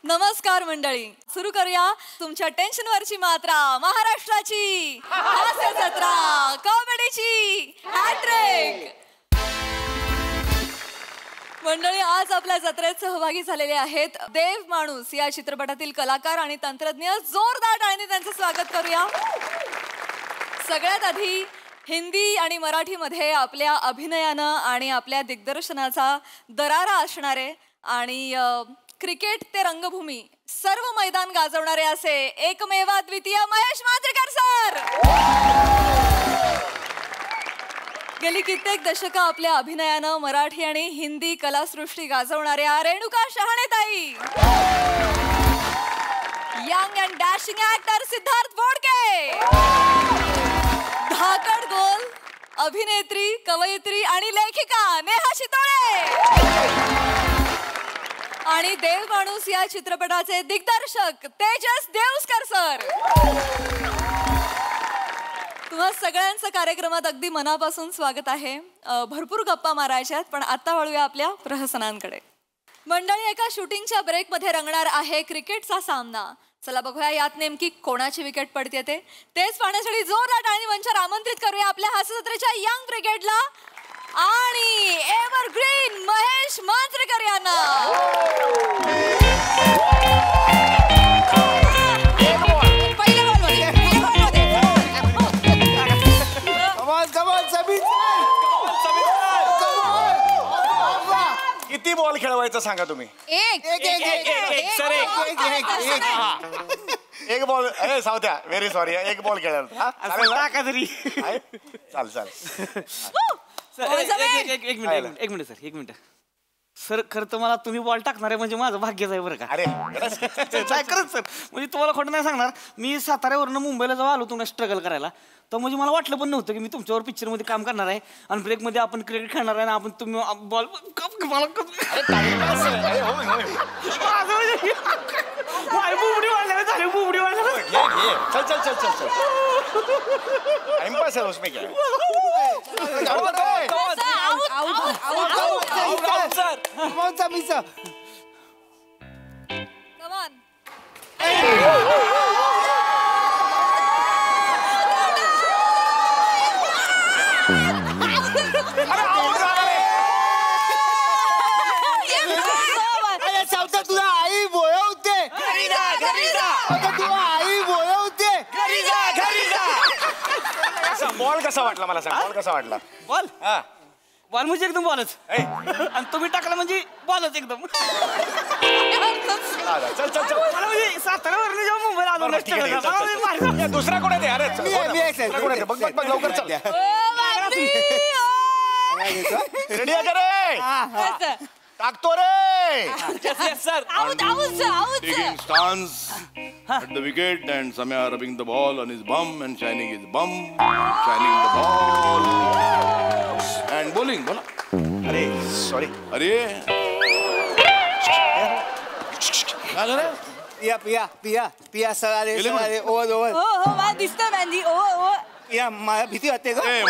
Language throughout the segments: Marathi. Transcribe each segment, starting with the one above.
नमस्कार मंडळी, सुरू करूया तुमच्या टेन्शनवरची मात्रा, महाराष्ट्राची हास्य जत्रा, कॉमेडीची हॅट्रिक। मंडळी, आज आपल्या जत्रेत सहभागी झालेले आहेत देव माणूस या चित्रपटातील कलाकार आणि तंत्रज्ञ। जोरदार टाळ्यांनी त्यांचे स्वागत करूया। सगळ्यात आधी हिंदी आणि मराठीमध्ये आपल्या अभिनयानं आणि आपल्या दिग्दर्शनाचा दरारा असणारे आणि क्रिकेट ते रंगभूमी सर्व मैदान गाजवणारे असे एकमेवा द्वितीय महेश मांजरेकर सर। गेली कित्येक दशकं आपल्या अभिनयानं मराठी आणि हिंदी कलासृष्टी गाजवणाऱ्या रेणुका शहाणे ताई। Young and dashing actor Siddharth Bodke. धाकड गोल अभिनेत्री, कवयित्री आणि लेखिका नेहा शितोळे। आणि देव माणूस या चित्रपटाचे दिग्दर्शक तेजस देवस्कर सर। तुम्हा सगळ्यांचं कार्यक्रमात अगदी मनापासून स्वागत आहे। भरपूर गप्पा मारायच्यात, पण आता वळूया आपल्या प्रहसनांकडे। मंडळी, एका शूटिंगच्या ब्रेकमध्ये रंगणार आहे क्रिकेटचा सामना। चला बघूया यात नेमकी कोणाची विकेट पडते तेच पाहण्यासाठी जोरदार टाळी मंचावर आमंत्रित करूया आपल्या हास्यजत्रेच्या यंग ब्रिगेडला आणि एव्हरग्रीन महेश मांजरेकर यांना। किती बॉल खेळवायचं सांगा तुम्ही? एक बॉल। अरे सावत्या, व्हेरी सॉरी, एक बॉल खेळायला चाल चाल। एक मिनिट सर, खरं तर मला तुम्ही बॉल टाकणार आहे म्हणजे माझं भाग्यच आहे बरं का? अरे खरंच सर, म्हणजे तुम्हाला खोटं नाही सांगणार, मी साताऱ्यावरनं मुंबईला जेव्हा आलो तुम्हाला स्ट्रगल करायला, तर म्हणजे मला वाटलं पण नव्हतं की मी तुमच्यावर पिक्चरमध्ये काम करणार आहे आणि ब्रेकमध्ये आपण क्रिकेट खेळणार आहे ना, आपण तुम्ही बॉल बुबडी वाढल्या झाली, बुबडी वाढल्या। चल चल चल चल चल, टाइमपास है उसमें क्या? तुला आई बोलवते, आई बोलवते। बॉल कसा वाटला मला सांग, बॉल कसा वाटला? बॉल हा, बॉल म्हणजे एकदम बॉलच, आणि तुम्ही टाकला म्हणजे बॉलच एकदम। चल चल चल, मला म्हणजे साताऱ्यावरून जेव्हा मुंबईला आलो ना, दुसरा कोण आहे? अरे बघ बघ बघ, लवकर चल। रेडी आहे का रे? टाकतो रे sir. Taking stance at the wicket and Samya rubbing the ball on his bum and shining his bum, shining the ball and bowling. बोला. अरे सॉरी, अरे काय झालं? पिया सर आले ओव्हर मला दिसतं मॅन्डी। पिया, मला भीती वाटते का? ए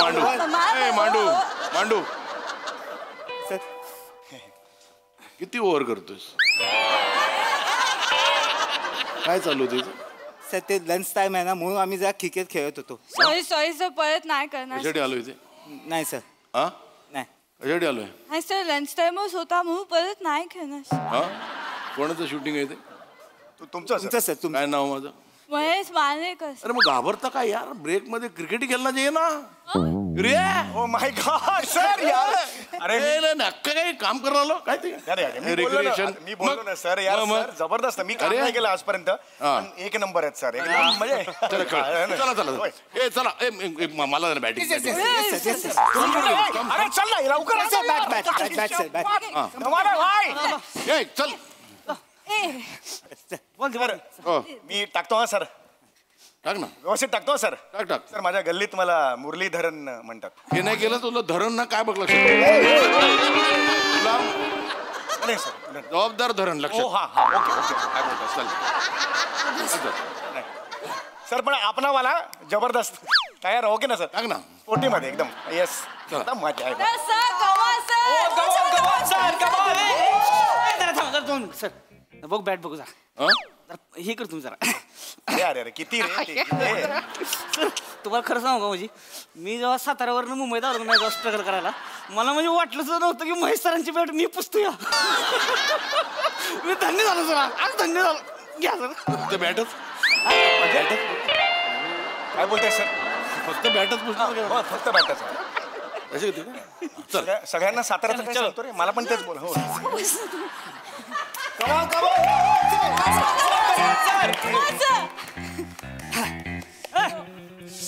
मांडू मांडू किती ओव्हर करतोस? काय चालू होतं? सर ते लंच टाइम आहे ना, म्हणून आम्ही जरा क्रिकेट खेळत होतो। सॉरी सर, परत नाही करणार। कशासाठी आलो इथे? नाही सर, हा, नाही कशासाठी आलोय? नाही सर, लंच टाइमच होता म्हणून परत नाही करणार। हा, कोणाचं शूटिंग आहे ते? तुमचं सर, काय नाव माझं? महेश मांजरेकर। अरे मग घाबरता काय यार? ब्रेक मध्ये क्रिकेट खेळला जाईल ना रे। ओ माय गॉड सर, यार अरे नक्की काही काम करायला आलो काय ते? मी बोललो ना सर, यार सर जबरदस्त, मी काम नाही केलं आजपर्यंत, एक नंबर आहेत सर, एकदम म्हणजे। चला चला ए चला, मला बॅटिंग। अरे चल ना लवकर, चल मी टाकतो हा सर, टाक ना, व्यवस्थित टाकतो सर। टाक सर, माझ्या गल्लीत मला मुरलीधरन म्हणतात। हे नाही केलं तुला धरण ना काय बघलं नाही सर, जबाबदार धरण लक्ष। हा हा, ओके ओके, काय बोलतो सर, पण आपणावाला जबरदस्त तयार हो की ना सर? टाक ना पोटीमध्ये एकदम, येस, एकदम मजा आहे सर बघ बॅट बघू जरा हं? जरा हे कर तुम्ही जरा अरे अरे अरे किती रे ते, किती? सर तुम्हाला खरं सांगू का म्हणजे मी जेव्हा साताऱ्यावरनं मुंबईत आलो ना जेव्हा स्ट्रगल करायला मला म्हणजे वाटलं सुद्धा नव्हतं की महेश सरांची बॅट मी पुसतो या मी धन्य झालो सर आज धन्य झालो घ्या सर फक्त बॅटच काय बोलताय सर फक्त बॅटच पुसणार हो, फक्त बॅटच अशी होती का? चल सगळ्यांना साताऱ्याचं काय सांगतो रे मला पण तेच बोल हो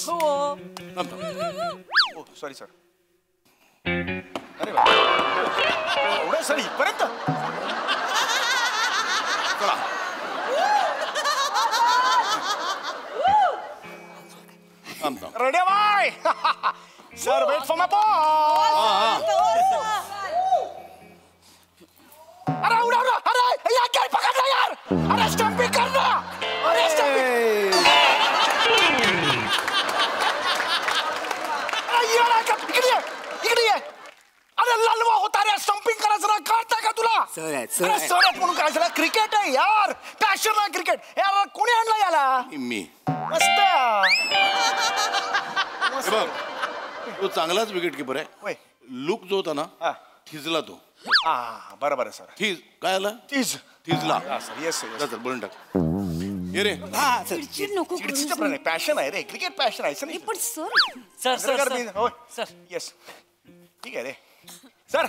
हो थांब, थांब. सॉरी सर अरे वा. एवढं सर इथपर्यंत चला थांब थांब ready by sir wait for my ball अरे उडा उडा अरे यार काय पकडला यार अरे स्टंपिंग कर ना अरे स्टंपिंग अरे यार का इकडे ये अरे ललवा होता रे स्टंपिंग करायचं ना कळतंय का तुला सर आहेत, सर अरे आहेत. सर आहेत म्हणून काय झालं क्रिकेट आहे यार पॅशन आहे क्रिकेट यार कोणी आणला याला मी मस्त हे बघ तो चांगलाच विकेट किपर आहे होय लुक जो होता ना हा थिजला तो हा बरोबर आहे सर थिज काय आला तीज थिजला हा सर येस जा चल बोलून टाक ये रे हा सर चिडचिड नको करू चिडचिड पण आहे पॅशन आहे रे क्रिकेट पॅशन आहे ए, पण सर सर सर यस ठीक है रे सर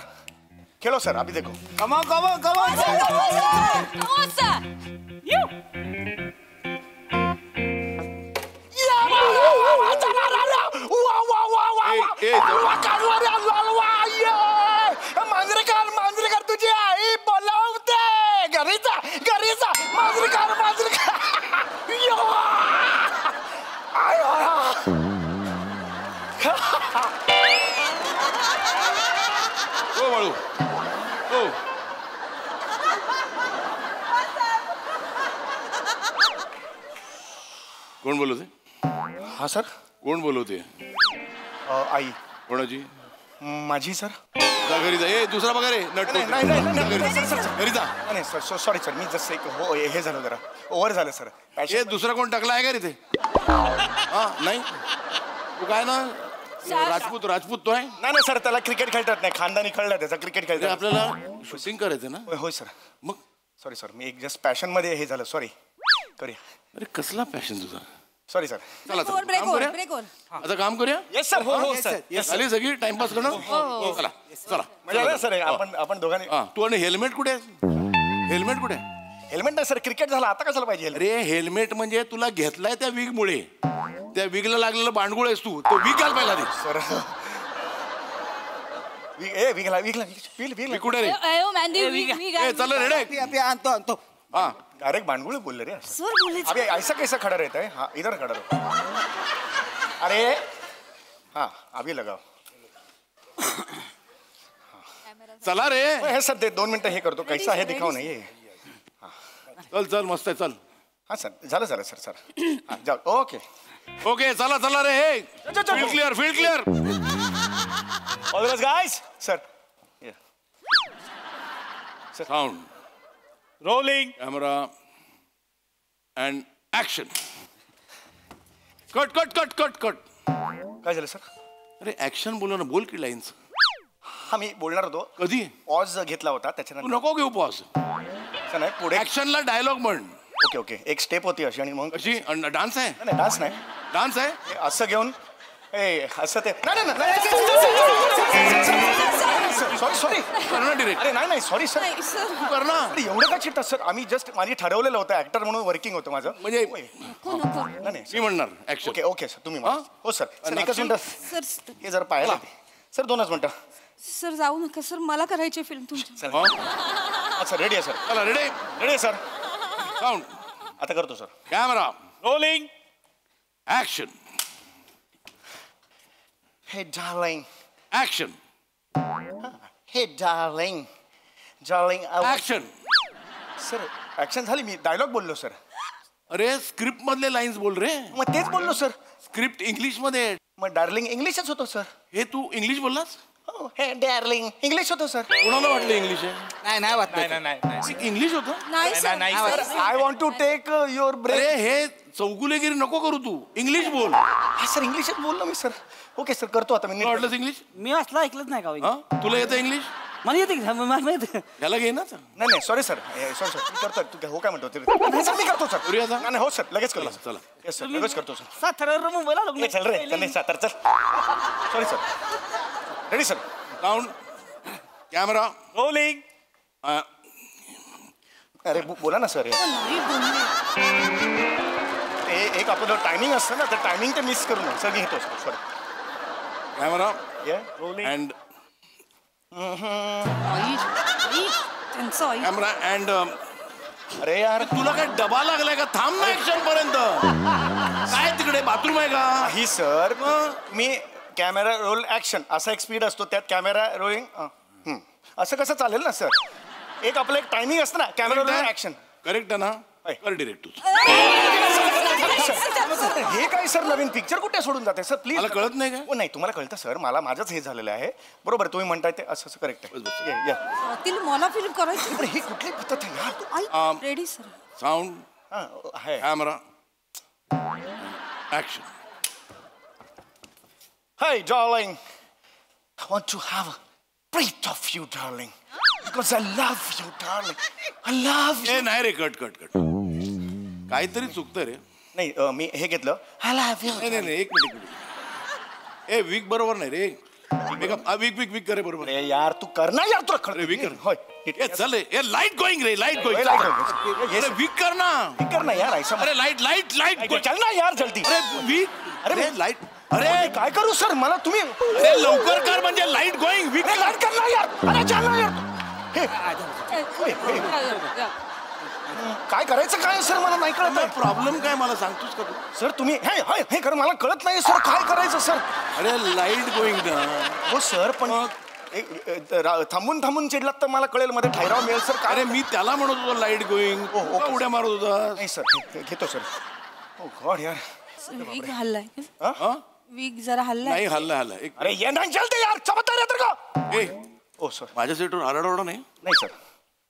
खेलो सर अभी देखो कमा कमा कमा मांजरेकर तुझी आई बोलावते घरीचा घरीचा मांजरेकर हो बाळू हो कोण बोलवते हा सर कोण बोलवते आई कोणाची माझी सर जा घरी जा ए दुसरा बघा रे नट घरी जा नाही सर सॉरी सर मी जसं एक हो हे झालं जरा ओव्हर झालं सर ए दुसरा कोण टाकला आहे का रे ते हा नाही तू काय ना राजपूत राजपूत तो आहे नाही सर त्याला क्रिकेट खेळतात नाही खानदानी कळलं त्याचा क्रिकेट अरे खेळतात आपल्याला शूटिंग करायचं ना होय सर मग सॉरी सर मी एक जस्ट पॅशन मध्ये हे झालं सॉरी करूया अरे कसला पॅशन तुझा सॉरी सर चला चला ब्रेक काम ओव्हर करूया ब्रेक ओव्हर आता काम करूया येस सर हो हो Yes, सर sir. Yes, आली सगळी टाइमपास करणं चला चला मजा आलं सर आपण दोघांनी हा तू आणि हेल्मेट कुठे आहे हेल्मेट कुठे आहे हेल्मेट नाही सर क्रिकेट झालं आता कशाला पाहिजे helmet? अरे हेल्मेट म्हणजे तुला घेतलाय त्या विग मुळे त्या विगला लागलेलं बांडगुळ आहेस तू तो विग घाल पाहिला सर विगला कुठे रे अयो मॅन्डी ए चल रेडे अभी अभी आणतो आणतो हा डायरेक्ट भांडगुळ बोलले रे सर बोले अभी ऐसा कैसा खड़ा रहता है हाँ इधर खड़ा रहो अरे हाँ अभी लगाओ चला रे हे सर ते 2 मिनिटं हे करतो कैसा हे दिखाव नाही चल चल मस्त आहे चल हाँ सर झालं सर हाँ जाओ ओके ओके चला चला रे हे field clear field clear all the guys sir sound rolling camera and action cut cut cut cut cut काय झालं सर अरे ऍक्शन बोल ना बोल की लाईन्स हा मी बोलणार होतो कधी पॉज घेतला होता तू त्याच्यानंतर नको घेऊ पॉज असं नाही पुढे ऍक्शनला डायलॉग म्हण ओके ओके एक स्टेप होती अशी आणि मग कशी डान्स आहे नाही डान्स नाही डान्स आहे हे असं घेऊन ए असं ते सॉरी सॉरी कर ना डिरेक्ट अरे नाही सॉरी सर सर तू कर ना अरे एवढं का चिडतात सर आम्ही जस्ट माझी ठरवलेलं होतं ऍक्टर म्हणून वर्किंग होतं माझं म्हणजे होय. नको नको नाही मी म्हणणार ऍक्शन ओके ओके सर तुम्ही म्हणा. हा? हो सर सर आणि एकच action? मिनिट सर हे जर पाहायला सर 2च मिनिटं सर जाऊ नका सर मला करायची फिल्म तुमची चला सर रेडी आहे सर चला रेडी रेडी आहे सर साऊंड आता करतो सर कॅमेरा रोलिंग ऍक्शन हे डार्लिंग ऍक्शन हे darling darling action sir action झाली मी डायलॉग बोललो सर अरे स्क्रिप्ट मधले लाईन्स बोल रे मग तेच बोललो सर स्क्रिप्ट इंग्लिश मध्ये आहे. मग डार्लिंग इंग्लिशच होतो सर हे तू इंग्लिश बोललास हे डार्लिंग इंग्लिश होतं सर. कोणाला वाटलं इंग्लिश आहे? नाही नाही वाटत. नाही नाही इंग्लिश होतं? नाही सर. नाही, sir I want to take your break. अरे हे चौगुलेगिरी नको करू तू, इंग्लिश बोल. हा सर इंग्लिशात बोललो मी सर. ओके सर करतो आता मी तुला वाटलंच इंग्लिश? मी असलं ऐकलंच नाही का वहिनी? हा तुला येतं इंग्लिश? मला येते की मला येते. याला घे ना. नाही नाही सॉरी सर सॉरी सर मी करतो तू हो काय म्हणतो ते नाही सर मी करतो सर. करूया आता? नाही हो सर लगेच करतो चला. येस सर लगेच करतो सर. साताऱ्यावर मुंबईला आलो ए, चल रे चल सातार चल. Sorry sir. Ready sir. Sound camera rolling. अरे बोला ना सर. एक आपलं टायमिंग असतं ना तर टायमिंग ते मिस करू नये सर. मी घेतो सर सॉरी. कॅमेरा ये रोलिंग. अँड त्यांचं आई. कॅमेरा अँड अरे यार तुला काय डबा लागलाय का? थांब ना ऍक्शन पर्यंत. काय तिकडे बाथरूम आहे का? ही सर मी कॅमेरा रोल ऍक्शन असा एक स्पीड असतो त्यात कॅमेरा रोलिंग असं कसं चालेल ना सर. एक आपलं एक टायमिंग असतं ना कॅमेरा रोल ऍक्शन. करेक्ट आहे ना? आहे. कर डिरेक्ट तू. हे काय सर नवीन पिक्चर कुठे सोडून जाते सर प्लीज. मला कळत नाही काय? नाही तुम्हाला कळतं सर मला माझंच हे झालेलं आहे. बरोबर तुम्ही म्हणताय ते असं असं करेक्ट आहे. बस, बस. ये, ये. तिला मला फिल्म करायची. पण ही कुठली पद्धत आहे यार. Ready sir. साऊंड हा, आहे. Camera action. Hey darling, I want to have a breath of you darling because I love you darling. I love you. ए नाही रे कट कट कट. काहीतरी चुकतं रे. नाही मी हे घेतलं I love you. नाही नाही एक मिनिट. ए वीक बरोबर नाही रे. वीक करे बरोबर. अरे यार तू कर ना यार तुला अरे, वीक कर. होय ए चल ए लाईट गोईंग रे लाईट गोईंग. Light going. अरे वीक कर ना. कर ना यार ऐसा अरे लाईट लाईट लाईट चल ना यार जल्दी. अरे वीक. अरे, अरे लाईट. अरे काय करू सर मला तुम्ही अरे लवकर कर म्हणजे लाईट गोईंग. वीक लाईट कर ना यार. अरे चल ना यार. हे, काय करायचं काय सर मला नाही कळत आहे. प्रॉब्लेम काय मला सांगतोस का तू? सर तुम्ही हे कर मला कळत नाही सर काय करायचं सर. अरे लाईट गोईंग ना. हो सर पण थांबून थांबून चिडलात तर मला कळेल मध्ये ठहराव मिळेल सर. काय अरे मी त्याला म्हणत होतो लाईट गोईंग. ओके. उड्या मारत होता. नाही सर घेतो सर. ओ गॉड यार. वीक हल्लाय. हा? वीक जरा हल्लाय. नाही हल्ला हल्ला एक. अरे ये नाही चलते यार चमत्कार येतं का. ए ओ सर माझ्या सेटवर आरडाओरडा नाही. नाही सर.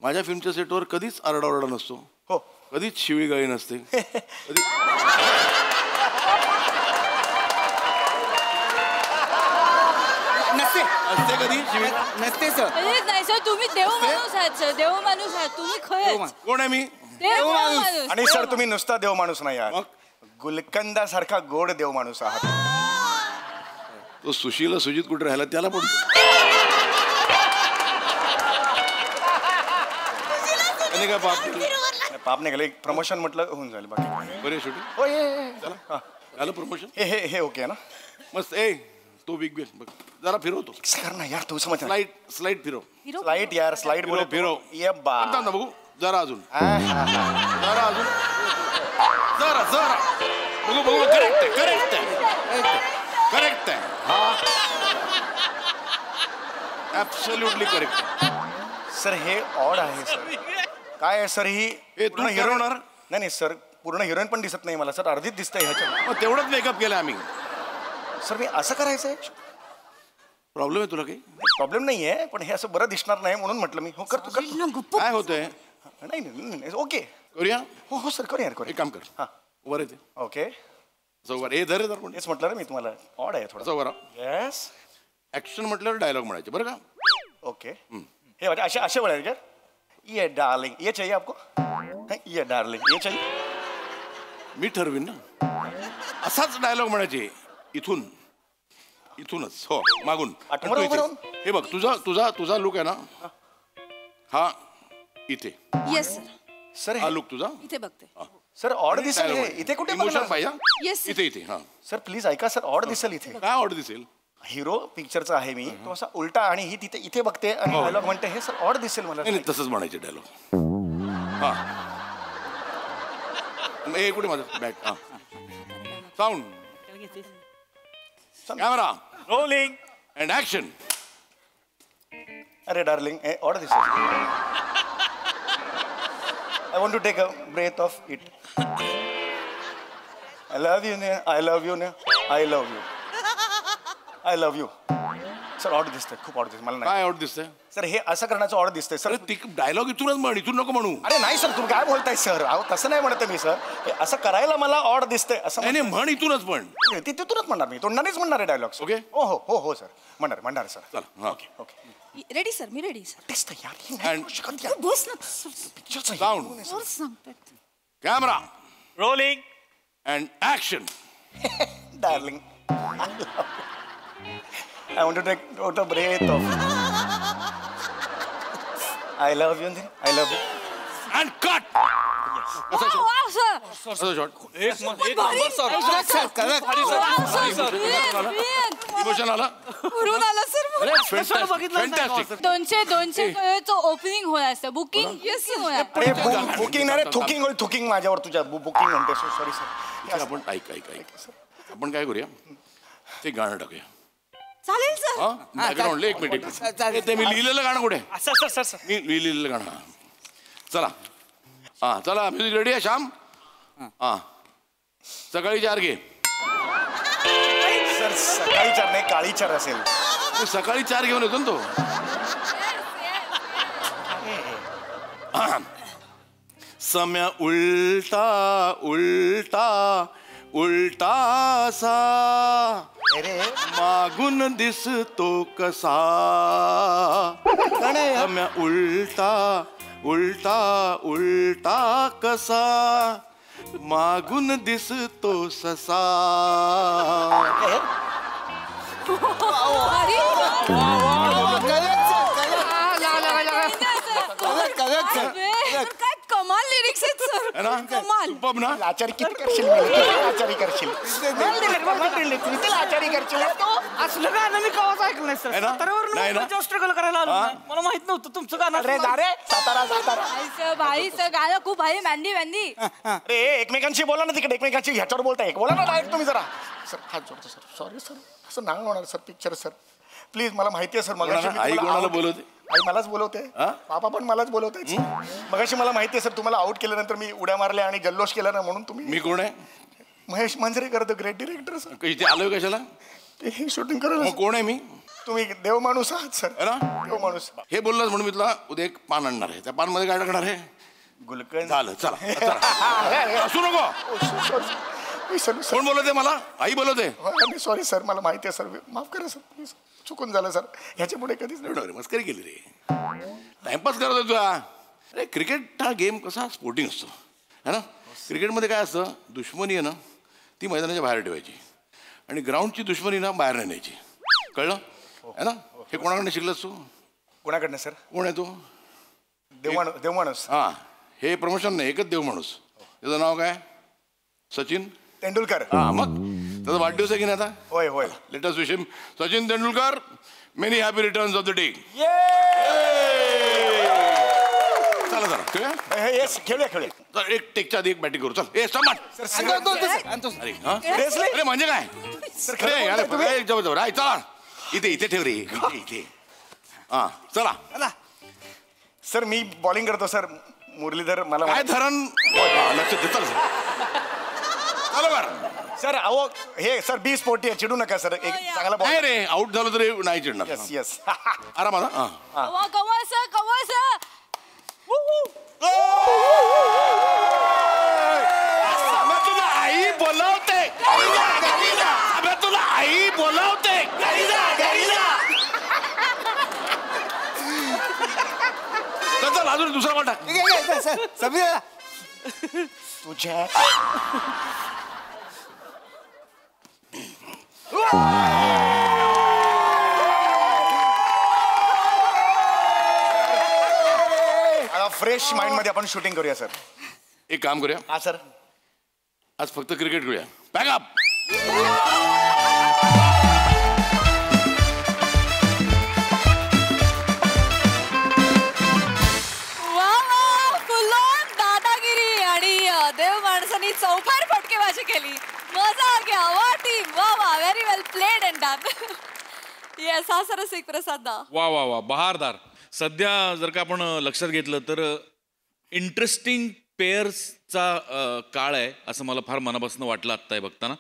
माझ्या फिल्मच्या सेटवर कधीच आरडाओरडा नसतो. हो कधीच शिवीगाळी नसते. कधी नसते असते कधी शिवी. नसते सर. नाही सर तुम्ही देव माणूस आहात सर. देव माणूस आहात तुम्ही खरंच. कोण आहे मी? देव माणूस. आणि सर तुम्ही नुसता देव माणूस नाही आहात मग? गुलकंदा सारखा गोड देव माणूस आहात. तो सुशीला सुजित कुठे राहिला त्याला पण. त्याने काय पाप केलं? पाप नाही गेलं एक प्रमोशन म्हटलं होऊन जाईल बाकी. बरे शूटिंग हो ये चला झालं प्रमोशन. हे ओके ना. मस्त. ए तो बिग बिग बघ जरा फिरवतो. कर ना यार तू समज स्लाइड फिरव. स्लाइड यार स्लाइड फिरव फिरव. ये बा आता ना बघू जरा अजून. जरा अजून. जरा जरा बघू बघू. करेक्ट आहे करेक्ट आहे करेक्ट आहे. हा ऍब्सोल्युटली करेक्ट. सर हे ऑड आहे सर. काय आहे सर ही ए, तू पूर्ण हिरोईन ठरवणार? नाही सर पूर्ण हिरोईन पण दिसत नाही मला सर अर्धीच दिसतंय ह्याच्या. मग तेवढंच मेकअप केलं आम्ही. सर मी असं करायचंय. प्रॉब्लेम आहे तुला काही? प्रॉब्लेम नाहीये पण हे असं बरं दिसणार नाही म्हणून म्हटलं मी. हो करतो करतो. काय होतंय? नाही नाही ओके. करूया. हो हो सर करूया एक करूया. काम कर. हा वर येते ओके चौवर. ए धरे धर पण तेच म्हटलं रे मी तुम्हाला ऑड आहे थोडं. चौवर. येस ऍक्शन म्हटल्यावर डायलॉग म्हणायचे बरं का. ओके हे वाटे असे असे बोलायचे क्या. ये डार्लिंग ये चाहिए आपको. ये डार्लिंग ये चाहिए. मी ठरवीन ना. असाच डायलॉग म्हणायचे इथून इथूनच. हो मागून. आठवण तू उभं इथे. राहून? हे बघ तुझा तुझा तुझा लुक आहे ना हा इथे. Yes sir. सर हा लुक तुझा. इथे बघते. सर ऑड दिसेल हे. इथे कुठे इमोशन बघणार? पाहिजे. Yes, sir. इथे इथे हा. सर प्लीज ऐका सर ऑड दिसेल इथे. काय ऑर्डर दिसेल? हिरो पिक्चरचा आहे मी तो असा उलटा आणि ही तिथे इथे बघते आणि डायलॉग म्हणते हे सर ऑड दिसेल मला. नाही तसंच म्हणायचे डायलॉग. हा ए कुठे माझं बॅग. हा sound camera rolling. And action. अरे डार्लिंग ऑड दिसेल. I want to take a breath of it. I love you ने. आय लव्ह यू ने. I love you. I love you. Sir odd दिसतंय, खूप ऑड दिसतंय मला नाही. काय आवड दिसतंय? सर हे असं करण्याचं ऑर्डर दिसतंय सर. अरे ती डायलॉग इथूनच म्हण, इथून नको म्हणू. अरे नाही सर, तुम्ही काय बोलताय सर? अहो तसं नाही म्हणत मी सर. हे असं करायला मला ऑड दिसतंय असं नाही नाही, म्हण इथूनच म्हण. ती तिथूनच म्हणणार मी, तोंडानेच म्हणणार आहे डायलॉग. ओके. हो हो हो हो सर, म्हणणार सर. चला. Okay okay. रेडी सर, मी रेडी सर. दिसतंय यार, हे And- नाही करू शकत यार. बस ना. पिक्चरचं Sound. हे वर सांगतात. Camera rolling. And action. Darling. I want to take out a breath of. I love you. I love you. And cut. Wow sir. असं शॉट. एक नंबर सर. इमोशन आला. उरून आलं सर. फॅन्टॅस्टिक. 200 ओपनिंग होणार असतं बुकिंग होणार. अरे बुकिंग नाही रे, थुकिंग माझ्यावर तुझ्या बुकिंग म्हणते. Sorry sir. आपण ऐक आपण काय करूया, ते गाणं टाकूया. चालेल सर. हा बॅकग्राऊंडला एक मिनिट. ते मी लिहिलेलं गाणं कुठे? सर मी लिहिलेलं गाणं. चला हा चला, म्युझिक रेडी आहे श्याम? हा सकाळी 4 घे. सर सकाळी 4 नाही, काळी 4 असेल. सकाळी 4 घेऊन येतो ना तो. सम्या उलटा उलटा उलटासा अरे मागून दिसतो कसा. सम्या उलटा उलटा उलटा कसा मागून दिसतो ससा. काय कमाल लिरिक्स आहेत सर. है ना? कमाल. सुपर्ब ना? आचारी किती करशील? आचारी करशील. आचारी करशील. असलं गाणं मी कवाच ऐकलं नाही सर. आहे ना? नाही ना? साताऱ्यावर स्ट्रगल करायला आलो हा? नाही. मला माहित नव्हतं तुमचं गाणं. अरे सातारा. भाईचं गाणं खूप भाई मॅन्डी. अरे एकमेकांशी बोला ना तिकडे, एकमेकांशी ह्याच्यावर बोलताय. बोला ना डायरेक्ट तुम्ही जरा. सर हात जोडतो सर. सॉरी सर, असं नाही होणार सर. Picture sir please. मला माहिती आहे सर. मगाशी मी आई तुम्हाला कोणाला out- बोलवते? आई मलाच बोलवते. हा? पापा पण मलाच बोलवते. मगाशी मला माहिती आहे सर, तुम्हाला आउट केल्यानंतर मी उड्या मारल्या आणि जल्लोष केला ना, म्हणून तुम्ही. मी कोण आहे? Mahesh Manjrekar, the great director sir. इथे आलोय कशाला? ते हे शूटिंग करायला. मग कोण आहे मी? तुम्ही देव माणूस आहात सर. है ना? देव माणूस. हे बोललास म्हणून मी तुला उद्या एक पान आणणार आहे. त्या पानमध्ये काय टाकणार आहे? गुलकंद. झालं चला. असू नको. कोण बोलवते मला? आई बोलवते. सॉरी सर, मला माहिती आहे सर. माफ करा सर प्लीज. चुकून झालं सर. ह्याच्या पुढे कधीच नाही. मस्करी केली रे. टाइमपास करत होतो तुला. अरे क्रिकेट हा गेम कसा स्पोर्टिंग असतो है ना. क्रिकेटमध्ये काय असतं, दुश्मनी आहे ना ती मैदानाच्या बाहेर ठेवायची आणि ग्राउंडची दुश्मनी ना बाहेर नाही न्यायची. कळलं है ना? हे कोणाकडनं शिकलंस तू? कोणाकडनं सर? कोण आहे तू? देव माणूस. हा हे प्रमोशन नाही, एकच देव माणूस. त्याचं नाव काय? सचिन तेंडुलकर. हा मग त्याचा वाढदिवस आहे की नाही आता? होय होय. Let us wish him Sachin Tendulkar many happy returns of the day. चला जरा खेळूया. येस खेळूया. चल एक टेकच्या आधी एक बॅटिंग करू. चल ए समाट. अरे हा अरे म्हणजे काय? अरे अरे जवळ आहे. चला इथे ठेव रे. इथे हा चला. सर मी बॉलिंग करतो सर. मुरलीधर मला काय धरण लक्ष दे. चल चला बरं. सर अहो हे सर 20 पोटी आहे, चिडू नका सर. एक चांगला नाही बॉल. रे आउट झालं तरी नाही चिडणार. Yes yes. आरामात हा. कवस अबे तुला आई बोलावते. अबे तुला आई बोलावते. चल अजून दुसरा बॉल टाक. तुझ्या फ्रेश माइंड मध्ये आपण शूटिंग करूया सर. एक काम करूया, हा सर. आज फक्त क्रिकेट खेळूया. पॅकअप. दादागिरी आणि देव माणसांनी चौफार फटकेबाजी केली. मजा घ्या. वा टीम. वा very well played and done. Yes हा सरस एक प्रसाद. वा बहारदार. सध्या जर का आपण लक्षात घेतलं तर इंटरेस्टिंग पेअर्सचा काळ आहे असं मला फार मनापासून वाटलं आत्ता बघताना.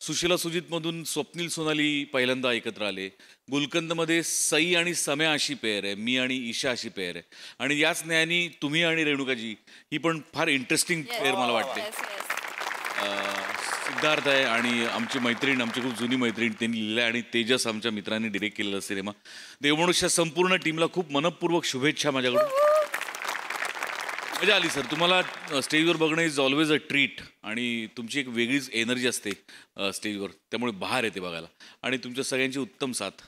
सुशीला सुजितमधून स्वप्नील सोनाली पहिल्यांदा एकत्र आले. गुलकंदमध्ये सई आणि सम्या अशी पेअर आहे, मी आणि ईशा अशी पेअर आहे, आणि याच न्यायाने तुम्ही आणि रेणुकाजी ही पण फार इंटरेस्टिंग पेअर मला वाटते. सिद्धार्थ आहे आणि आमची मैत्रीण, आमची खूप जुनी मैत्रीण, त्यांनी लिहिलं आहे, आणि तेजस आमच्या मित्रांनी डिरेक्ट केलेला सिनेमा. देवमनुष्य संपूर्ण टीमला खूप मनपूर्वक शुभेच्छा माझ्याकडून. मजा आली सर. तुम्हाला स्टेजवर बघणं इज ऑलवेज अ ट्रीट, आणि तुमची एक वेगळीच एनर्जी असते स्टेजवर, त्यामुळे बहार येते बघायला, आणि तुमच्या सगळ्यांची उत्तम साथ.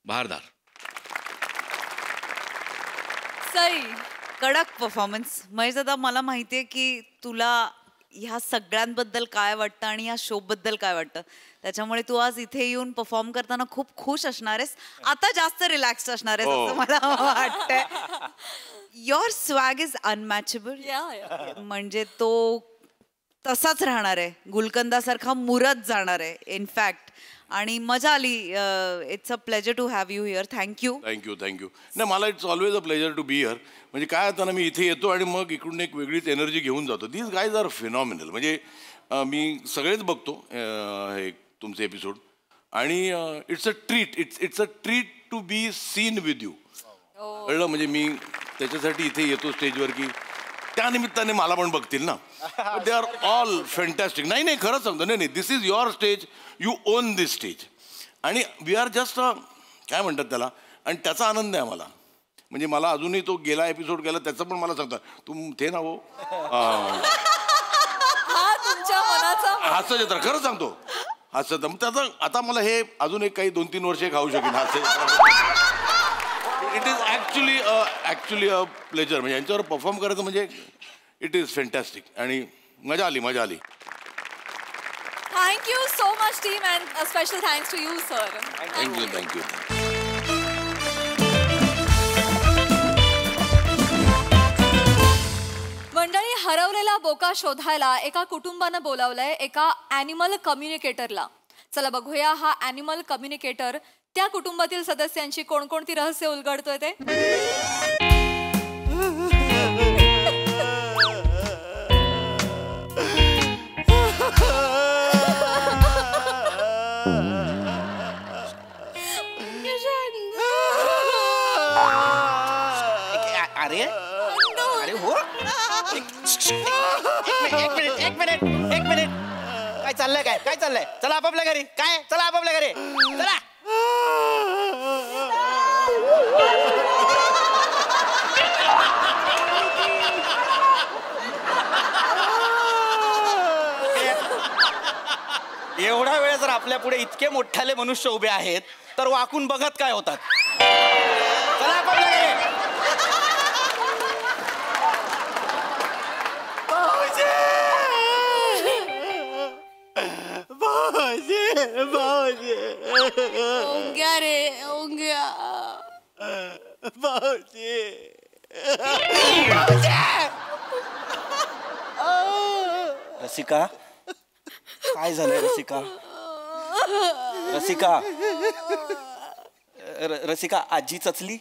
बहारदार. सई, कडक परफॉर्मन्स. महेश दादा, मला माहितीये की तुला ह्या सगळ्यांबद्दल काय वाटतं आणि या शो बद्दल काय वाटतं, त्याच्यामुळे तू आज इथे येऊन परफॉर्म करताना खूप खुश असणार आहेस. आता जास्त रिलॅक्स असणार आहेस असं मला वाटतंय. Your swag is unmatchable. म्हणजे तो तसाच राहणार आहे, गुलकंदासारखा मुरत जाणार आहे इनफॅक्ट. आणि मजा आली. It's a pleasure to have you here. Thank you. Thank you. नाही, मला it's always a pleasure to be here. म्हणजे काय होतं ना, मी इथे येतो आणि मग इकडून एक वेगळीच एनर्जी घेऊन जातो. These guys are phenomenal. म्हणजे मी सगळेच बघतो हे तुमचे एपिसोड, आणि it's a treat to be seen with you. कळलं? म्हणजे मी त्याच्यासाठी इथे येतो स्टेजवर की त्या निमित्ताने मला पण बघतील ना. They are all fantastic. नाही खरंच सांगतो. नाही, this is your stage, you own this stage, आणि वी आर जस्ट काय म्हणतात त्याला, आणि त्याचा आनंद आहे मला. म्हणजे मला अजूनही तो गेला एपिसोड गेला त्याचं पण मला सांगतात, तू ते ना हो तुमच्या मनाचा हास्य जत्रा. खरं सांगतो, हास्य जत्रा. त्याचं आता मला हे अजून एक काही 2-3 वर्षे खाऊ शकेन हास्य जत्रा. It is actually a pleasure. म्हणजे यांच्यावर परफॉर्म करायचं म्हणजे इट इज फॅन्टॅस्टिक, आणि मजा आली. Thank you so much team, and special thanks to you sir. Thank you. मंडळी, हरवलेला बोका शोधायला एका कुटुंबानं बोलावलंय एका ॲनिमल कम्युनिकेटरला. चला बघूया हा ॲनिमल कम्युनिकेटर त्या कुटुंबातील सदस्यांची कोणकोणती रहस्य उलगडतोय ते. अरे हो, एक मिनिट. काय चाललंय? चला आपापल्या घरी. चला आपापल्या घरी. चला. एवढा वेळ जर आपल्या पुढे इतके मोठाले मनुष्य उभे आहेत तर वाकून बघत काय होतात. चला आपापल्या घरी. ओंग्या रे ओंग्या. रसिका, काय झालंय रसिका? रसिका आजी चचली?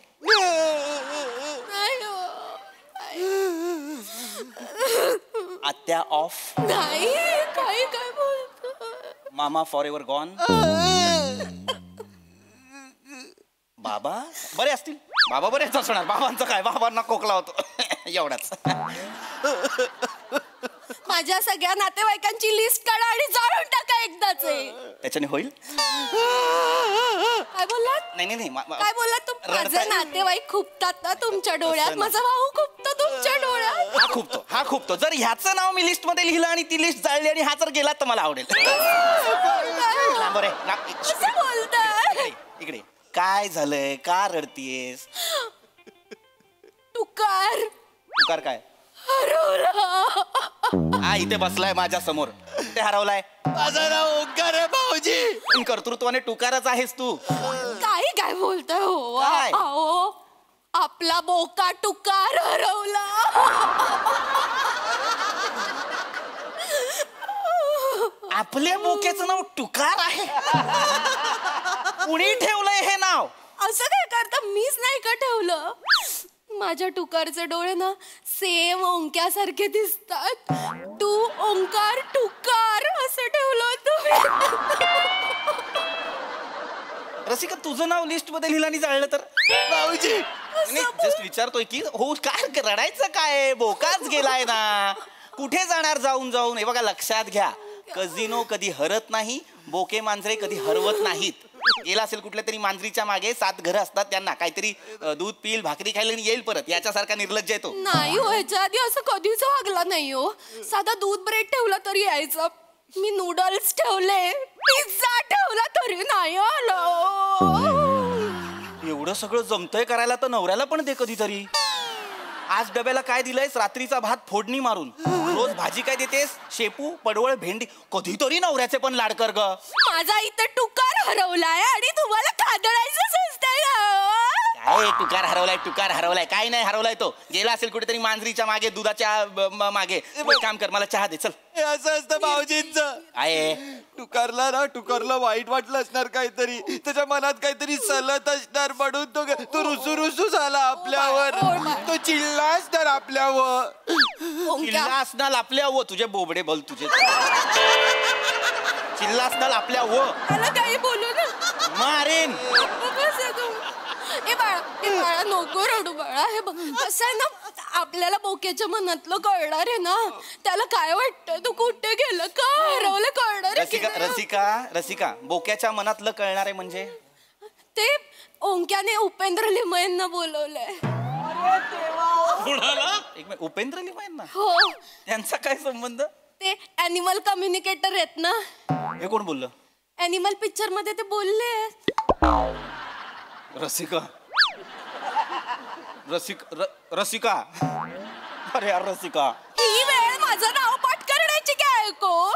आत्या ऑफ? नाही, काय बोलतो? मामा फॉर एव्हर गॉन? बाबा बरे असतील? बाबा बरेच असणार. बाबांचं काय, बाबांना खोकला होतो एवढाच. माझ्या सगळ्या नातेवाईकांची लिस्ट काढा आणि जाळून टाका एकदाच. त्याच्याने होईल? काय बोललात? नाही. काय बोललात? माझे नातेवाईक खुपतात ना तुमच्या डोळ्यात, माझा भाऊ खुपतो तुमच्या डोळ्यात. हा खुपतो. जर ह्याचं नाव मी लिस्ट मध्ये लिहिलं आणि ती लिस्ट जाळली आणि हा जर गेला तर मला आवडेल. बोलताय इकडे. काय झालंय? का रडतीयेस? तुकार काय? हरवला. हा इथे बसलाय माझ्या समोर. ते हरवलाय. माझं नाव ओंकार आहे भाऊजी. कर्तृत्वाने टुकारच आहेस तू. काय बोलताय हो? काय? आपला बोका टुकार हरवला. आपल्या बोक्याचं नाव टुकार आहे? कुणी ठेवलंय हे नाव? असं काय करता? मीच नाही का ठेवलं. माझ्या टुकारचे डोळे ना सेम ओंक्यासारखे दिसतात. टू ओंकार टुकार असं ठेवलं होतं. रसिका तुझं नाव लिस्ट मध्ये लिहिलं आणि जाळलं तर भाऊजी जस्ट विचारतोय की हो काय रडायचं काय बोकाच गेलाय ना कुठे जाणार जाऊन जाऊन. हे बघा लक्षात घ्या कझिनो कधी हरत नाही बोके मांजरे कधी हरवत नाहीत. गेला असेल कुठल्या तरी मांजरीच्या मागे 7 घरं असतात त्यांना काहीतरी दूध पिईल भाकरी खायला आणि येईल परत याच्यासारखा निर्लज्ज येतो. नाही हो ह्याच्या आधी असं कधीच वागला नाही हो. साधा दूध ब्रेड ठेवला तरी यायचं. मी नूडल्स ठेवले पिझ्झा ठेवला तरी नाही आलो. एवढं सगळं जमतंय करायला तर नवऱ्याला पण दे कधीतरी. आज डब्याला काय दिलंयस रात्रीचा भात फोडणी मारून. रोज भाजी काय देतेस शेपू पडवळ भेंडी. कधीतरी नवऱ्याचे पण लाड कर ग. माझा इथं टुकार हरवलाय आणि तुम्हाला खादडायचं सुचतंय काय टुकार हरवलाय काय नाही हरवलाय तो. गेला असेल कुठेतरी मांजरीच्या मागे दुधाच्या मागे. एक काम कर मला चहा दे चल. हे असं असतं भाऊजींचं. आहे टुकारला वाईट वाटलं असणार काहीतरी. त्याच्या मनात काहीतरी सलत असणार म्हणून तो रुसू झाला आपल्यावर. तो चिल्ला असणार आपल्यावर. चिल्ला असणार आपल्या व तुझे बोबडे बोल तुझे चिल्ला असणार आपल्या व मला काही बोलू ना मारेन. ए बाळा नको रडू बाळा. हे बघ कसं आहे ना आपल्याला बोक्याच्या मनातलं कळणार आहे ना. त्याला काय वाटतं तू कुठे गेलं का हरवलं कळणार आहे. रसिका बोक्याच्या मनातलं कळणार आहे म्हणजे ते ओंक्याने उपेंद्र लिमयेंना बोलवलंय. उपेंद्र लिमयेंना हो त्यांचा काय संबंध. ते ऍनिमल कम्युनिकेटर आहेत ना. हे कोण बोललं. ऍनिमल पिक्चर मध्ये ते बोलले. रसिका अरे यार रसिका ही वेळ माझं नाव पाठ करण्याची काय ऐको.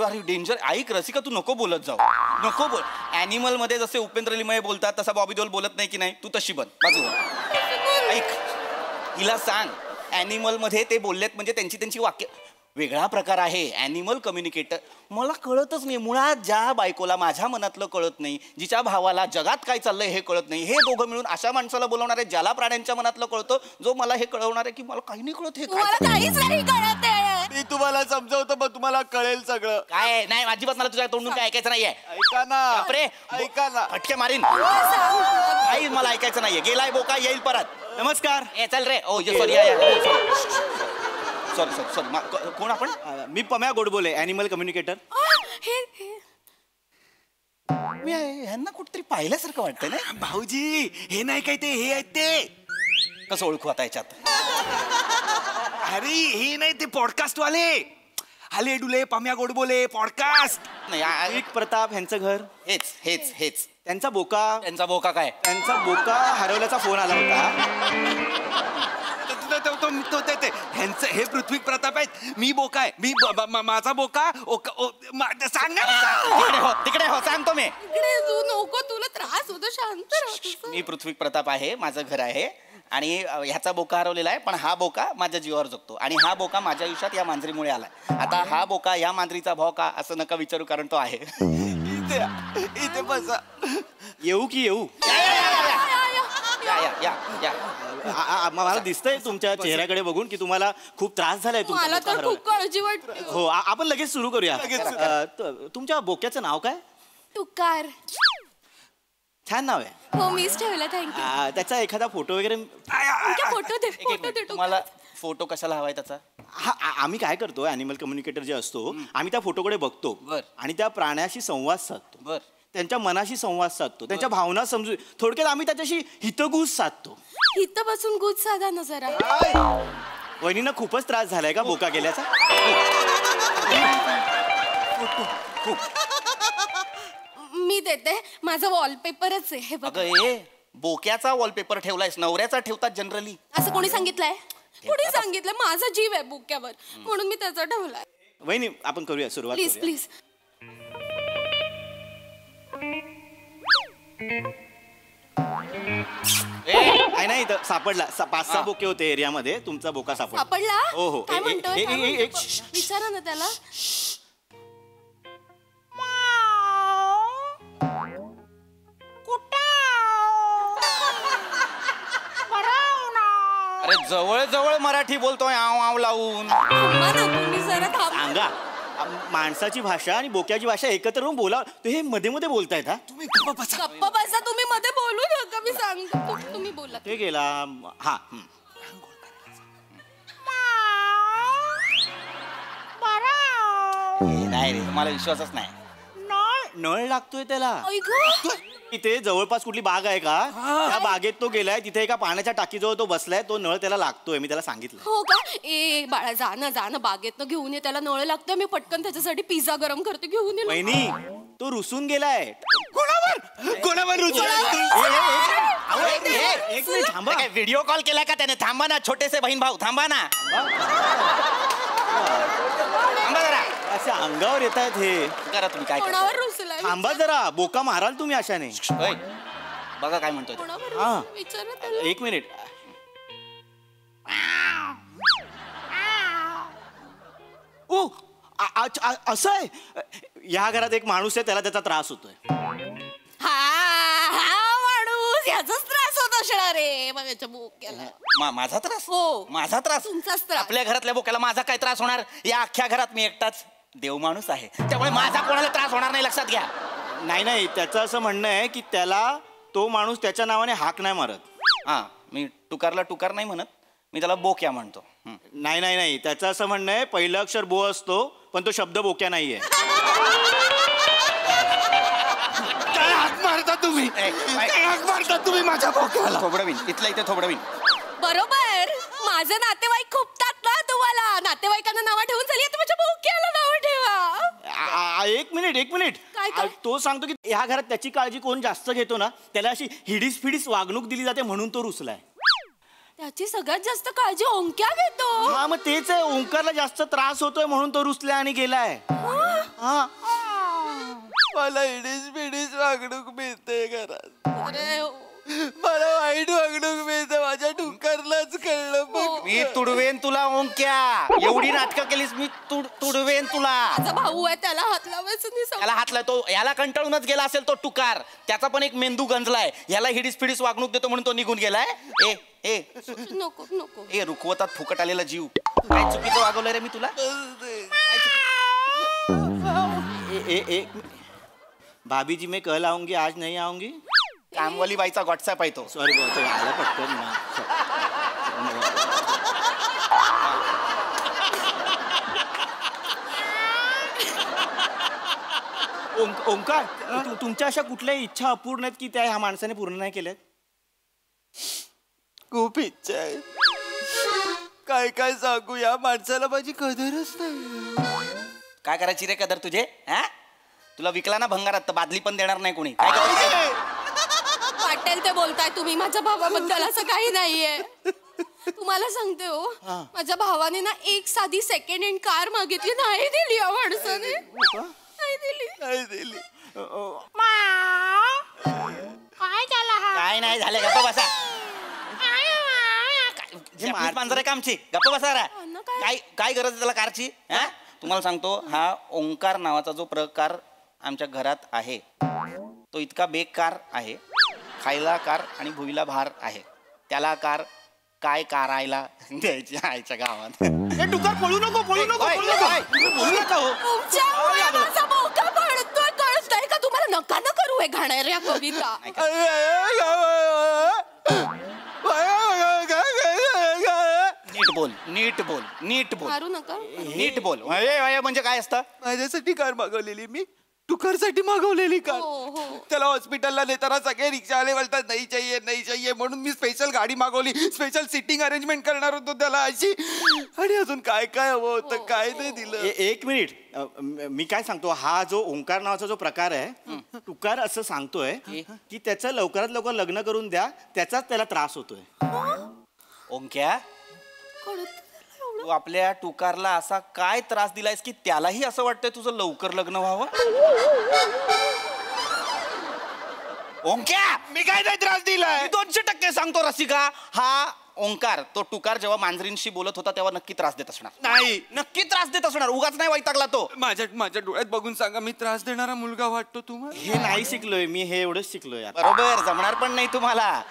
अरे डेंजर. ऐक रसिका तू नको बोलत जाऊ नको बोल. ऍनिमल मध्ये जसे उपेंद्र लिमये बोलतात तसा बॉबी देओल बोलत नाही की नाही. तू तशी बन बाजूला. ऐक हिला सांग ऍनिमल मध्ये ते बोललेत म्हणजे त्यांची वाक्य वेगळा प्रकार आहे. ॲनिमल कम्युनिकेटर मला कळतच नाही मुळात. ज्या बायकोला माझ्या मनातलं कळत नाही जिच्या भावाला जगात काय चाललंय हे कळत नाही हे दोघं मिळून अशा माणसाला बोलवणार आहे ज्याला प्राण्यांच्या मनातलं कळतं जो मला हे कळवणार आहे की मला काही नाही कळत. हे काहीच नाही कळत आहे. मी तुम्हाला समजवतो मग तुम्हाला कळेल सगळं. काय नाही अजिबात मला तुझ्या तोंडून काय ऐकायचं नाहीये. ऐका ना बापरे ऐका ना फटके मारीन. काही मला ऐकायचं नाहीये. गेलाय बोका येईल परत. नमस्कार. ए चल रे. ओ सॉरी कोण आपण. मी पम्या गोडबोले ॲनिमल कम्युनिकेटर. मी ह्यांना कुठतरी पाहिल्यासारखं वाटतंय ना. भाऊजी हे नाही काय ते हे आहेत ते. कसं ओळखू आता याच्यात. अरे हे नाही ते पॉडकास्ट वाले. हले डुले पम्या गोडबोले पॉडकास्ट. नाही प्रताप ह्यांचं घर. हेच त्यांचा बोका काय. त्यांचा बोका हरवल्याचा फोन आला होता. ह्यांचं हे पृथ्वी प्रताप आहेत. मी बोका आहे. मी माझा बोका सांग ना. तिकडे हो सांगतो मी. तू नको तुला त्रास होतो शांत राहा. मी पृथ्वी प्रताप आहे. माझं घर आहे आणि ह्याचा बोका हरवलेला आहे पण हा बोका माझ्या जीवावर जगतो आणि हा बोका माझ्या आयुष्यात या मांजरीमुळे आलाय. आता हा बोका या मांजरीचा भाव का असं नका विचारू कारण तो आहे. इथे बसा. येऊ की येऊ. या मला दिसतंय तुमच्या चेहऱ्याकडे बघून की तुम्हाला खूप त्रास झालाय. मला तर खूप काळजी वाटते. हो आपण लगेच सुरू करूया. तुमच्या बोक्याचं नाव काय. टुकार. छान नाव आहे. हो मीच ठेवलं थँक्यू. त्याचा एखादा फोटो वगैरे. फोटो दे. तुम्हाला फोटो कशाला हवाय त्याचा. आम्ही काय करतो ॲनिमल कम्युनिकेटर जे असतो आम्ही त्या फोटोकडे बघतो आणि त्या प्राण्याशी संवाद साधतो. त्यांच्या मनाशी संवाद साधतो. त्यांच्या भावना समजू थोडक्यात आम्ही त्याच्याशी हितगुज साधतो. इथं बसून गुज साधा ना जरा. वहिनींना खूपच त्रास झालाय का बोका गेल्याचा. मी देते माझं वॉलपेपरच आहे. हे बघ बोक्याचा वॉलपेपर ठेवलायस नवऱ्याचा ठेवतात जनरली. असं कोणी सांगितलंय. कोणी सांगितलं. माझा जीव आहे बोक्यावर म्हणून मी त्याचा ठेवलाय. वहिनी आपण करूया सुरुवात. प्लीज नाही तर सापडला. 5-6 बोके होते एरियामध्ये. तुमचा बोका सापडला. हो काय म्हणतोय विचारा ना त्याला. अरे जवळ जवळ मराठी बोलतोय आव आव लावून. थांबा ना तुम्ही जरा थांबा. सांगा माणसाची भाषा आणि बोक्याची भाषा एकत्र येऊन बोला. ते हे मध्ये मध्ये बोलतायत हा. तुम्ही गप्प बसा तुम्ही मध्ये बोलू नका मी सांगतो तुम्ही बोला. ते गेला हा. नाही रे मला विश्वासच नाही. नळ लागतोय त्याला. ऐ गं. इथे जवळपास कुठली बाग आहे का? त्या बागेत तो गेलाय. तिथे एका पाण्याच्या टाकीजवळ तो बसलाय. तो नळ त्याला लागतोय. मी त्याला सांगितलं. हो का? ए बाळा जा ना बागेतनं घेऊन ये. त्याला नळ लागतोय. मी पटकन त्याच्यासाठी पिझ्झा गरम करते घेऊन ये. वहिनी तो रुसून गेलाय. कोणावर एक मिनिट थांबा. व्हिडिओ कॉल केला का त्याने? थांबा ना छोटेसे बहीण भाऊ थांबा ना. थांबा जरा. असे अंगावर येत आहेत हे. करा तुम्ही काय करता. कोणावर रुसलाय? थांबा जरा. बोका माराल तुम्ही अशाने. ओय, बघा काय म्हणतोय तो. कोणावर हा. रुसलाय? विचारा त्याला. एक मिनिट. ओ असं आहे. या घरात एक माणूस आहे त्याला त्याचा त्रास होतोय. हा माणूस याचाच त्रास होत असणार रे बघायच्या बोक्याला. माझा त्रास? हो. माझा त्रास? तुमचाच त्रास. आपल्या घरातल्या बोक्याला माझा काय त्रास होणार? या अख्ख्या घरात मी एकटाच देव माणूस आहे त्यामुळे माझा कोणाला त्रास होणार नाही. लक्षात घ्या. नाही त्याचं असं म्हणणं आहे की त्याला तो माणूस त्याच्या नावाने हाक नाही मारत. हा मी टुकारला टुकार नाही म्हणत. मी त्याला बोक्या म्हणतो. नाही त्याचं असं म्हणणं आहे पहिलं अक्षर बो असतो पण तो शब्द बोक्या नाहीये. काय हाक मारता तुम्ही? काय हाक मारता तुम्ही माझ्या बोक्याला? थोबडवीन इथल्या इथे थोबडवीन. बरोबर. माझे नातेवाईक खूपतात ना तुम्हाला. नातेवाईकांना नावं ठेवून झाली आता माझ्या बोक्याला नावं ठेवा. एक मिनिट काय? तो सांगतो की ह्या घरात त्याची काळजी कोण जास्त घेतो ना त्याला अशी हिडीस फिडीस वागणूक दिली जाते म्हणून तो रुसलाय. त्याची सगळ्यात जास्त काळजी ओंक्या घेतो. हा मग तेच आहे. ओंकारला जास्त त्रास होतोय म्हणून तो रुसलाय आणि गेलाय. हा मला इडीस बिडीस वागणूक मिळते घरात. अरे मला वाईट वागणूक मिळते. माझ्या टुकारलाच कळलं बघ. मी तुडवेन तुला ओंक्या. एवढी नाटकं केलीस मी तुडवेन तुला. माझा भाऊ आहे त्याला हात लावायचं नाही. याला हातलाय तो. याला कंटाळूनच गेला असेल तो टुकार. त्याचा पण एक मेंदू गंजलाय. याला हिडीस फिडीस वागणूक देतो म्हणून तो निघून गेलाय. ए नको ए रुखवतात फुकट आलेला जीव. काय चुकीचं वागवलंय रे मी तुला? भाभी जी मैं कल आऊंगी आज नहीं आऊंगी. कामवाली बाईचा व्हॉट्सअप आहे तो. सॉरी आला पटकन ना. ओंकार तुमच्या अशा कुठल्याही इच्छा अपूर्ण आहेत की त्या ह्या माणसाने पूर्ण नाही केल्यात? खूप इच्छा आहे. काय सांगू या माणसाला माझी कदरच नाही. काय करायची रे कदर तुझे? हा तुला विकला ना भंगारात तर बादली पण देणार नाही कोणी. काय करायचं? वाटेल ते बोलताय तुम्ही. माझ्या भावाबद्दल असं काही नाहीये. तुम्हाला सांगते हो माझ्या भावाने ना एक साधी सेकंड हँड कार मागितली. नाही दिली या माणसाने. नाही दिली. काय नाही झालं. गप्प बसा. मांजरे कामची. गप्प बसा रा. काय गरज आहे त्याला कारची? हा तुम्हाला सांगतो हा ओंकार नावाचा जो प्रकार आमच्या घरात आहे तो इतका बेकार आहे. खायला कार आणि भुईला भार आहे. त्याला कार काय करायला द्यायची आईच्या गावात. टुकार पळू नको बोलू नका हो. माझा बोका पडतोय. कळत नाही का तुम्हाला? नका न करू हे घाणेरड्या कविता. नीट बोल. मारू नका. नीट बोल. म्हणजे काय असतं? माझ्यासाठी कार मागवलेली मी. टुकारसाठी मागवलेली कार. त्याला हॉस्पिटलला नेताना सगळे रिक्षावाले बोलतात नाही चाहिए म्हणून मी स्पेशल गाडी मागवली. स्पेशल सिटिंग अरेंजमेंट करणार होतो त्याला अशी. आणि अजून काय हवं होतं काय नाही दिलं. एक मिनिट मी काय सांगतो. हा जो ओंकार नावाचा जो प्रकार आहे टुकार असं सांगतोय की त्याचं लवकरात लवकर लग्न करून द्या. त्याचाच त्याला त्रास होतोय. ओंक्या तू आपल्या टुकारला असा काय त्रास दिलायस की त्यालाही असं वाटतंय तुझं लवकर लग्न व्हावं? ओंक्या मी काय नाही त्रास दिलाय. 200% सांगतो रसिका. हा ओंकार तो टुकार जेव्हा मांजरींशी बोलत होता तेव्हा नक्की त्रास देत असणार. नाही नक्की त्रास देत असणार, उगाच नाही वैतागला तो. माझ्या डोळ्यात बघून सांगा, मी त्रास देणारा मुलगा वाटतो तुम्हाला? हे नाही शिकलोय मी, हे एवढंच शिकलोय. बरोबर, जमणार पण नाही तुम्हाला.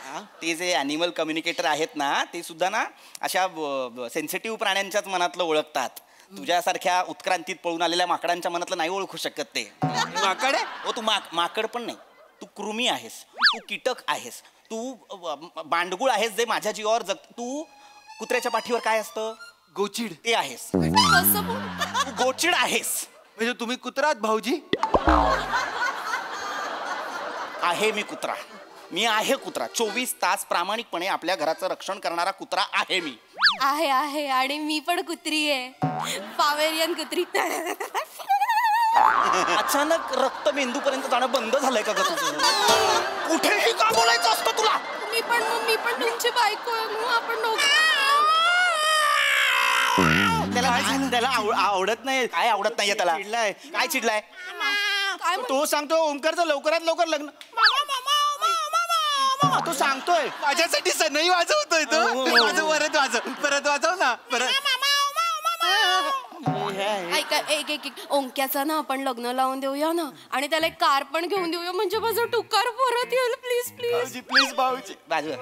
ते जे अॅनिमल कम्युनिकेटर आहेत ना, ते सुद्धा ना अशा सेन्सिटिव्ह प्राण्यांच्याच मनातलं ओळखतात. तुझ्यासारख्या उत्क्रांतीत पळून आलेल्या माकडांच्या मनातलं नाही ओळखू शकत ते. माकड आहे? हो, तू माकड पण नाही, तू कृमी आहेस, तू कीटक आहेस, तू बांडगुळ आहेस जे माझ्या जीवावर जग. तू कुत्र्याच्या पाठीवर काय असतं? गोचिड. ते आहेस. कसं बोल? तू गोचिड आहेस. म्हणजे तुम्ही कुत्रात भाऊजी? आहे मी कुत्रा, मी आहे कुत्रा. 24 तास प्रामाणिकपणे आपल्या घराचं रक्षण करणारा कुत्रा आहे मी. आहे आणि मी पण कुत्री आहे, पावेरियन कुत्री. अचानक रक्त मेंदू पर्यंत जाणं बंद झालंय का ग तुझं? कुठेही का बोलायचं असतं तुला? मी पण तुमची बायको आहे, मग आपण त्याला आवडत नाही. काय आवडत नाहीये त्याला? चिडलाय. काय चिडलाय? काय तो सांगतो ओंकारचं लवकरात लवकर लग्न. तो सांगतोय माझ्यासाठी सनई वाजवतोय तो. परत वाजव ना परत. ऐका, एक ओंक्याचा ना आपण लग्न लावून देऊया ना, आणि त्याला एक कार पण घेऊन देऊया, म्हणजे माझं टुकार परत येईल. प्लीज प्लीज प्लीज भाऊजी, माझ्या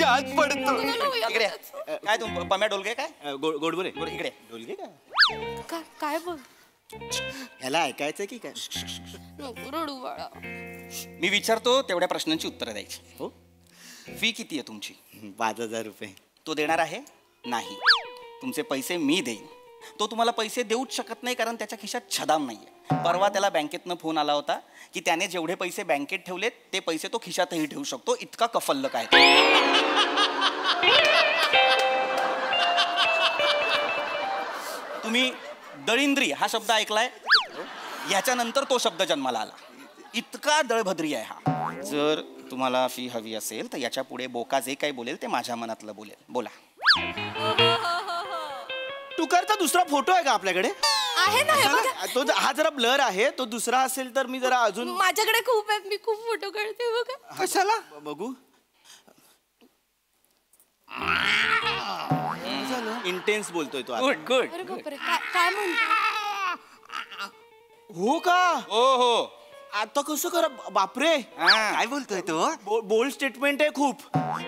हात पडतो. इकडे काय तू पम्या डोलगे काय गोडबोले इकडे डोलगे काय काय बोल? ह्याला ऐकायचं की काय? नको रडू बाळा. मी विचारतो तेवढ्या प्रश्नांची उत्तरं द्यायची. हो, फी किती आहे तुमची? 5,000 रुपये. तो देणार आहे? नाही. तुमचे पैसे मी देईन. तो तुम्हाला पैसे देऊच शकत नाही, कारण त्याच्या खिशात छदाम नाहीये. परवा त्याला बँकेतनं फोन आला होता की त्याने जेवढे पैसे बँकेत ठेवलेत ते पैसे तो खिशातही ठेवू शकतो, इतका कफल्लक आहे. तुम्ही दळिंद्री हा शब्द ऐकलाय? याच्यानंतर तो शब्द जन्माला आला. इतका दळभद्री आहे हा. जर तुम्हाला फी हवी असेल तर याच्या पुढे बोका जे काही बोलेल ते माझ्या मनातलं बोलेल. बोला. टुकारचा दुसरा फोटो आहे का आपल्याकडे? आहे ना, हे बघा. तो हा जरा ब्लर आहे, तो दुसरा असेल तर मी जरा अजून. माझ्याकडे खूप आहेत, मी खूप फोटो काढते बघा. कशाला? बघू. इंटेन्स बोलतोय तो. Good good. अरे बापरे, काय म्हणतो? हो का? हो हो. आता कसं करा? बापरे, काय बोलतोय तो? बोल्ड स्टेटमेंट आहे खूप.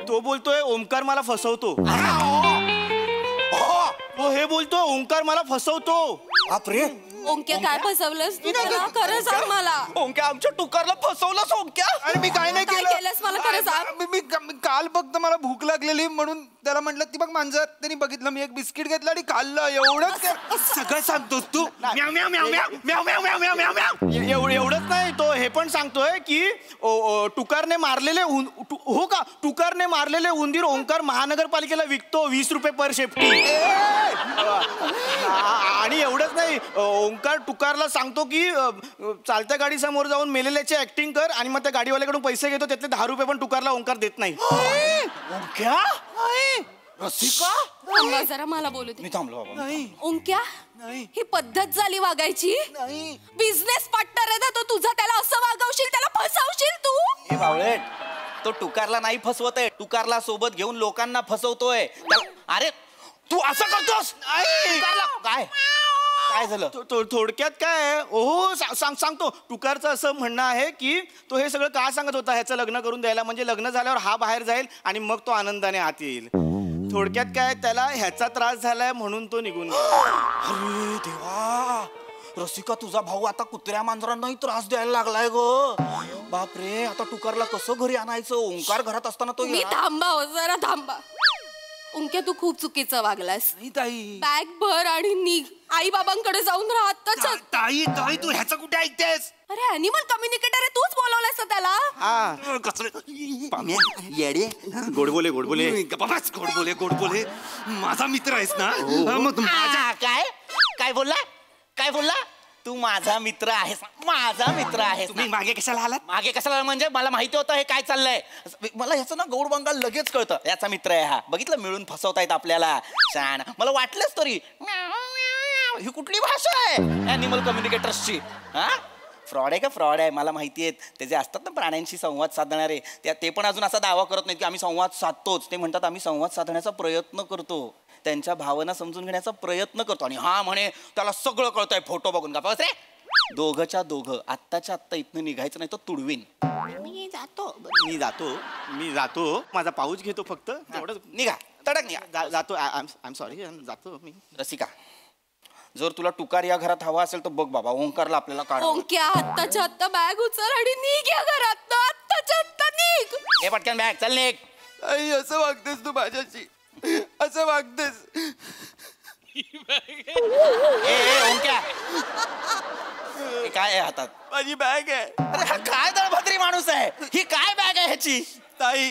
तो बोलतोय ओंकार मला फसवतो. हो, हे बोलतोय ओंकार मला फसवतो. बापरे, ओंक्या काय फसवलंस तू त्याला? खरं सांग मला. ओंक्या आमच्या टुकारला फसवलंस ओंक्या? अरे मी काय नाही काय केलंस मला खरं सांग. मी काल फक्त मला भूक लागलेली म्हणून त्याला म्हटलं ती बघ मांजर. त्यांनी बघितलं, मी एक बिस्किट घेतलं आणि खाल्लं. एवढंच. सगळं सांगतोस तू? एवढंच नाही, तो हे पण सांगतोय की टुकारने मारलेले हो का, टुकारने मारलेले उंदीर ओंकार महानगरपालिकेला विकतो 20 रुपये पर शेपटी. आणि एवढंच नाही, ओंकार टुकारला सांगतो की चालत्या गाडी समोर जाऊन मेलेल्याची ऍक्टिंग कर, आणि मग त्या गाडीवाल्याकडून पैसे घेतो, त्यातले 10 रुपये पण टुकारला ओंकार देत नाही. ओंक्या? रसिका? थांबा जरा, मला बोलू दे. मी थांबलो बाबा. ओंक्या, ही पद्धत झाली वागायची? बिझनेस पार्टनर आहे ना तो तुझा, त्याला असं वागवशील, त्याला फसवशील तू? हे बावळट, तो टुकारला नाही फसवतोय, टुकारला सोबत घेऊन लोकांना फसवतोय. अरे तू असं करतोस? काय काय झालं? थोडक्यात काय? ओहो, सांगतो. टुकारचं असं म्हणणं आहे की तो हे सगळं का सांगत होता, ह्याचं लग्न करून द्यायला, म्हणजे लग्न झाल्यावर हा बाहेर जाईल आणि मग तो आनंदाने आत येईल. थोडक्यात काय, त्याला ह्याचा त्रास झालाय म्हणून तो निघून गेला. अरे देवा, रसिका तुझा भाऊ आता कुत्र्या मांजरांनाही त्रास द्यायला लागलाय ग. बापरे, आता टुकारला कसं घरी आणायचं? ओंकार घरात असताना तो. मी थांबा हो, जरा थांबा. ओंक्या, तू खूप चुकीचं वागलास. बॅग भर आणि निघ. आई बाबांकडे जाऊन राहत. ताई तू ह्याचं कुठे ऐकतेस? अरे अॅनिमल कम्युनिकेटर आहे, तूच बोलवलंस त्याला. येडे, गोडबोले गोडबोले गोडबोले. माझा मित्र आहेस ना? काय बोलला? तू माझा मित्र आहेस. माझा मित्र आहेस. तुम्ही मागे कशाला आलात? मागे कशाला म्हणजे मला माहिती होतं हे काय चाललंय. मला ह्याचं ना गौड बंगाल लगेच कळतं. याचा मित्र आहे हा. बघितलं, मिळून फसवतायत आपल्याला. छान, मला वाटलंच तरी ही कुठली भाषा आहे ॲनिमल कम्युनिकेटर्सची? हा, फ्रॉड आहे का फ्रॉड आहे मला माहिती आहे. ते जे असतात ना प्राण्यांशी संवाद साधणारे ते पण अजून असा दावा करत नाहीत की आम्ही संवाद साधतोच. ते म्हणतात आम्ही संवाद साधण्याचा प्रयत्न करतो, त्यांच्या भावना समजून घेण्याचा प्रयत्न करतो. आणि हा म्हणे त्याला सगळं कळतंय फोटो बघून. का बस रे, दोघंच्या दोघं आत्ताच्या आत्ता इथनं निघायचं नाही तर तुडवीन. मी जातो माझा पाऊच घेतो फक्त तेवढं. निघा, तडक निघा. जातो. आय एम सॉरी, जातो मी. रसिका, जर तुला टुकार या घरात हवा असेल तर बघ बाबा, ओंकारला आपल्याला काढ. ओंक्या, आत्ताच्या आत्ता बॅग उचल आणि निघ या घरात. आत्ताच्या आत्ता निघ. हे पटकन बॅग, चल निघ. आई, असं वागतेस तू माझ्याशी, असं वागतेस. ओंक्या, काय आहे हातात? माझी बॅग आहे. अरे हा काय दळभद्री माणूस आहे, ही काय बॅग आहे ह्याची? ताई,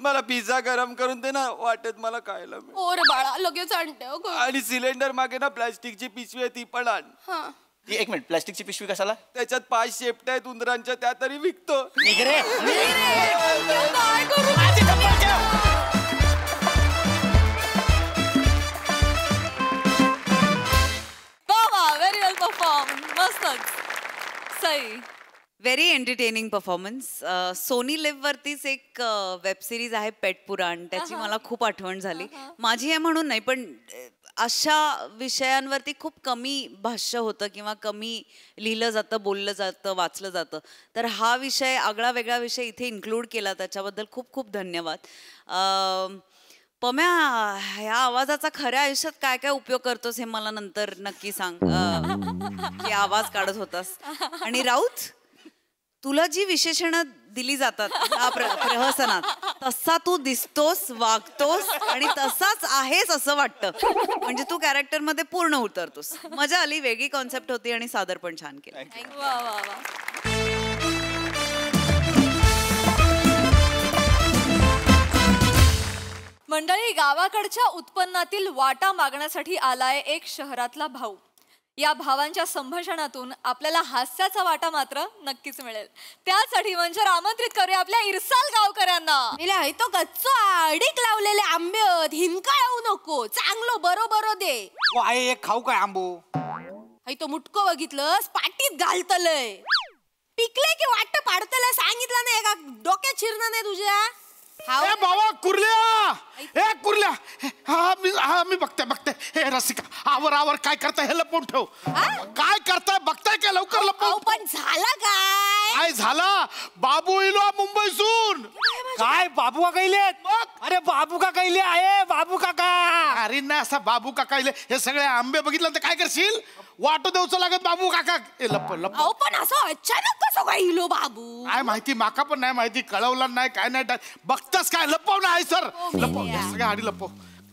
मला पिझ्झा गरम करून दे ना, वाटेत मला खायला मिळेल. ओ रे बाळा, लगेच आणते हो गं. आणि सिलेंडर मागे ना प्लास्टिकची पिशवी आहे, ती पण आण. हा. एक मिनिट, प्लास्टिकची पिशवी कशाला? त्याच्यात 5 शेपट्या आहेत उंदरांच्या, त्या तरी विकतो. निघ रे. काय करू? Very well perform. मस्तच. Sai. Very entertaining performance. Sony Liv वरतीच एक वेब सिरीज आहे पेट पुराण, त्याची मला खूप आठवण झाली. माझी आहे म्हणून नाही, पण अशा विषयांवरती खूप कमी भाष्य होतं किंवा कमी लिहिलं जातं, बोललं जातं, वाचलं जातं. तर हा विषय, आगळा वेगळा विषय इथे इन्क्लूड केला, त्याच्याबद्दल खूप खूप धन्यवाद. पम्या, ह्या आवाजाचा खऱ्या आयुष्यात काय काय उपयोग करतोस हे मला नंतर नक्की सांग. की आवाज काढत होतास. आणि राऊत, तुला जी विशेषणं दिली जातात प्रहसनात, तसा तू दिसतोस, वागतोस आणि तसाच आहेस असं वाटतं. म्हणजे तू कॅरेक्टर मध्ये पूर्ण उतरतोस. मजा आली, वेगळी कॉन्सेप्ट होती आणि सादर पण छान केलं. वा वा वा. मंडळी, गावाकडच्या उत्पन्नातील वाटा मागण्यासाठी आलाय एक शहरातला भाऊ. या भावांच्या संभाषणातून आपल्याला हास्याचा वाटा मात्र नक्कीच मिळेल. त्यासाठी मंचावर आमंत्रित करूया आपल्या इरसाल गावकऱ्यांना. तो कच्चो अडीक लावलेले आंबे हिंकाळू नको, चांगलो बरोबर दे. आहे एक खाऊ काय आंबो? तो मुटको बघितलंस, पाटीत घालतलंय. पिकले की वाट पाडतलंय, सांगितलं नाही का? डोक्यात शिरणार नाही तुझ्या? ए बाबा, कुर्ल्या, ए कुर्ल्या. हा मी बघते. हे रसिका, आवर काय करताय, हे लपवून ठेव. काय करताय बघताय काय? लवकर लपव. पण झाला काय झाला? बाबू इलो मुंबईसून. काय बाबू का कैलेत? अरे बाबू का कैले आहे, बाबू काका. अरे ना, असा बाबू काका इले. हे सगळे आंबे बघितलं तर काय करशील? वाटो देऊचं लागत बाबू काका. लप. पण असं अचानक कसं काय इलो बाबू? काय माहिती, माका पण नाही माहिती, कळवलं नाही, काय नाही. बघतास काय? लपव ना, आहे सर. लपव, सगळ्या आधी लपव.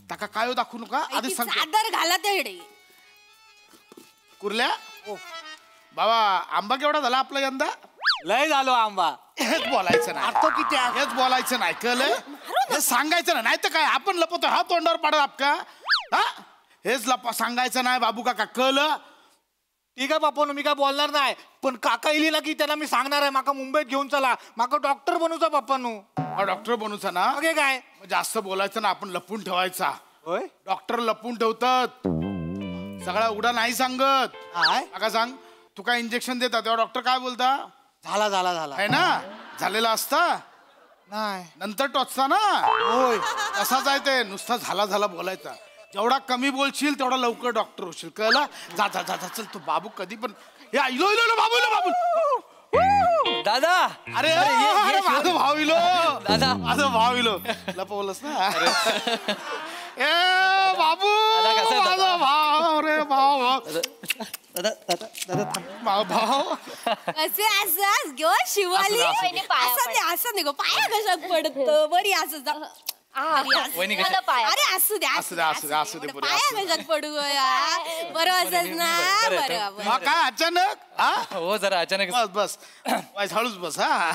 टाका काय दाखवू नका, आधी सांग. चादर घाला तेडे. कुर्ल्या, बाबा आंबा केवढा झाला आपला यंदा? लय झालो आंबा. हेच बोलायचं नाही. अर्थ किती आहे? हेच बोलायचं नाही, कळलं? हे सांगायचं नाही तर काय आपण लपवतो, हा तोंडावर पाडत आपका. हा, हेच सांगायचं नाही बाबू काका, कळलं? ठीक आहे बापू, मी काय बोलणार नाही, पण काका येईल ना की त्याला मी सांगणार आहे, माका मुंबईत घेऊन चला, माका डॉक्टर बनूचा बाप्पानू. डॉक्टर बनूचा ना? ओके, काय जास्त बोलायचं ना, आपण लपून ठेवायचा. होय, डॉक्टर लपून ठेवतात, सगळा उघडा नाही सांगत. काका सांग, तू काय इंजेक्शन देता तेव्हा डॉक्टर काय बोलता? झाला आहे ना, झालेला असता नाही, नंतर टोचता ना. होय, तसाच आहे ते, नुसता झाला बोलायचा. जेवढा कमी बोलशील तेवढा लवकर डॉक्टर होशील, कळला? जा चल. तू बाबू कधी पण बाबू. दादा. अरे माझं भाऊ इलो. दादा, माझं भाऊ इलो. लपवलंस ना? ए बाबू, माझा भाऊ रे, भाऊ. भाऊ असे असं घेऊ शिवाली. असं नाही गो, पाया कशात पडत बरी असं. अरे असू दे पाया कशात पडू बरं असच ना. बरं काय अचानक? हो, जरा अचानक. बस हळूच बस. हा,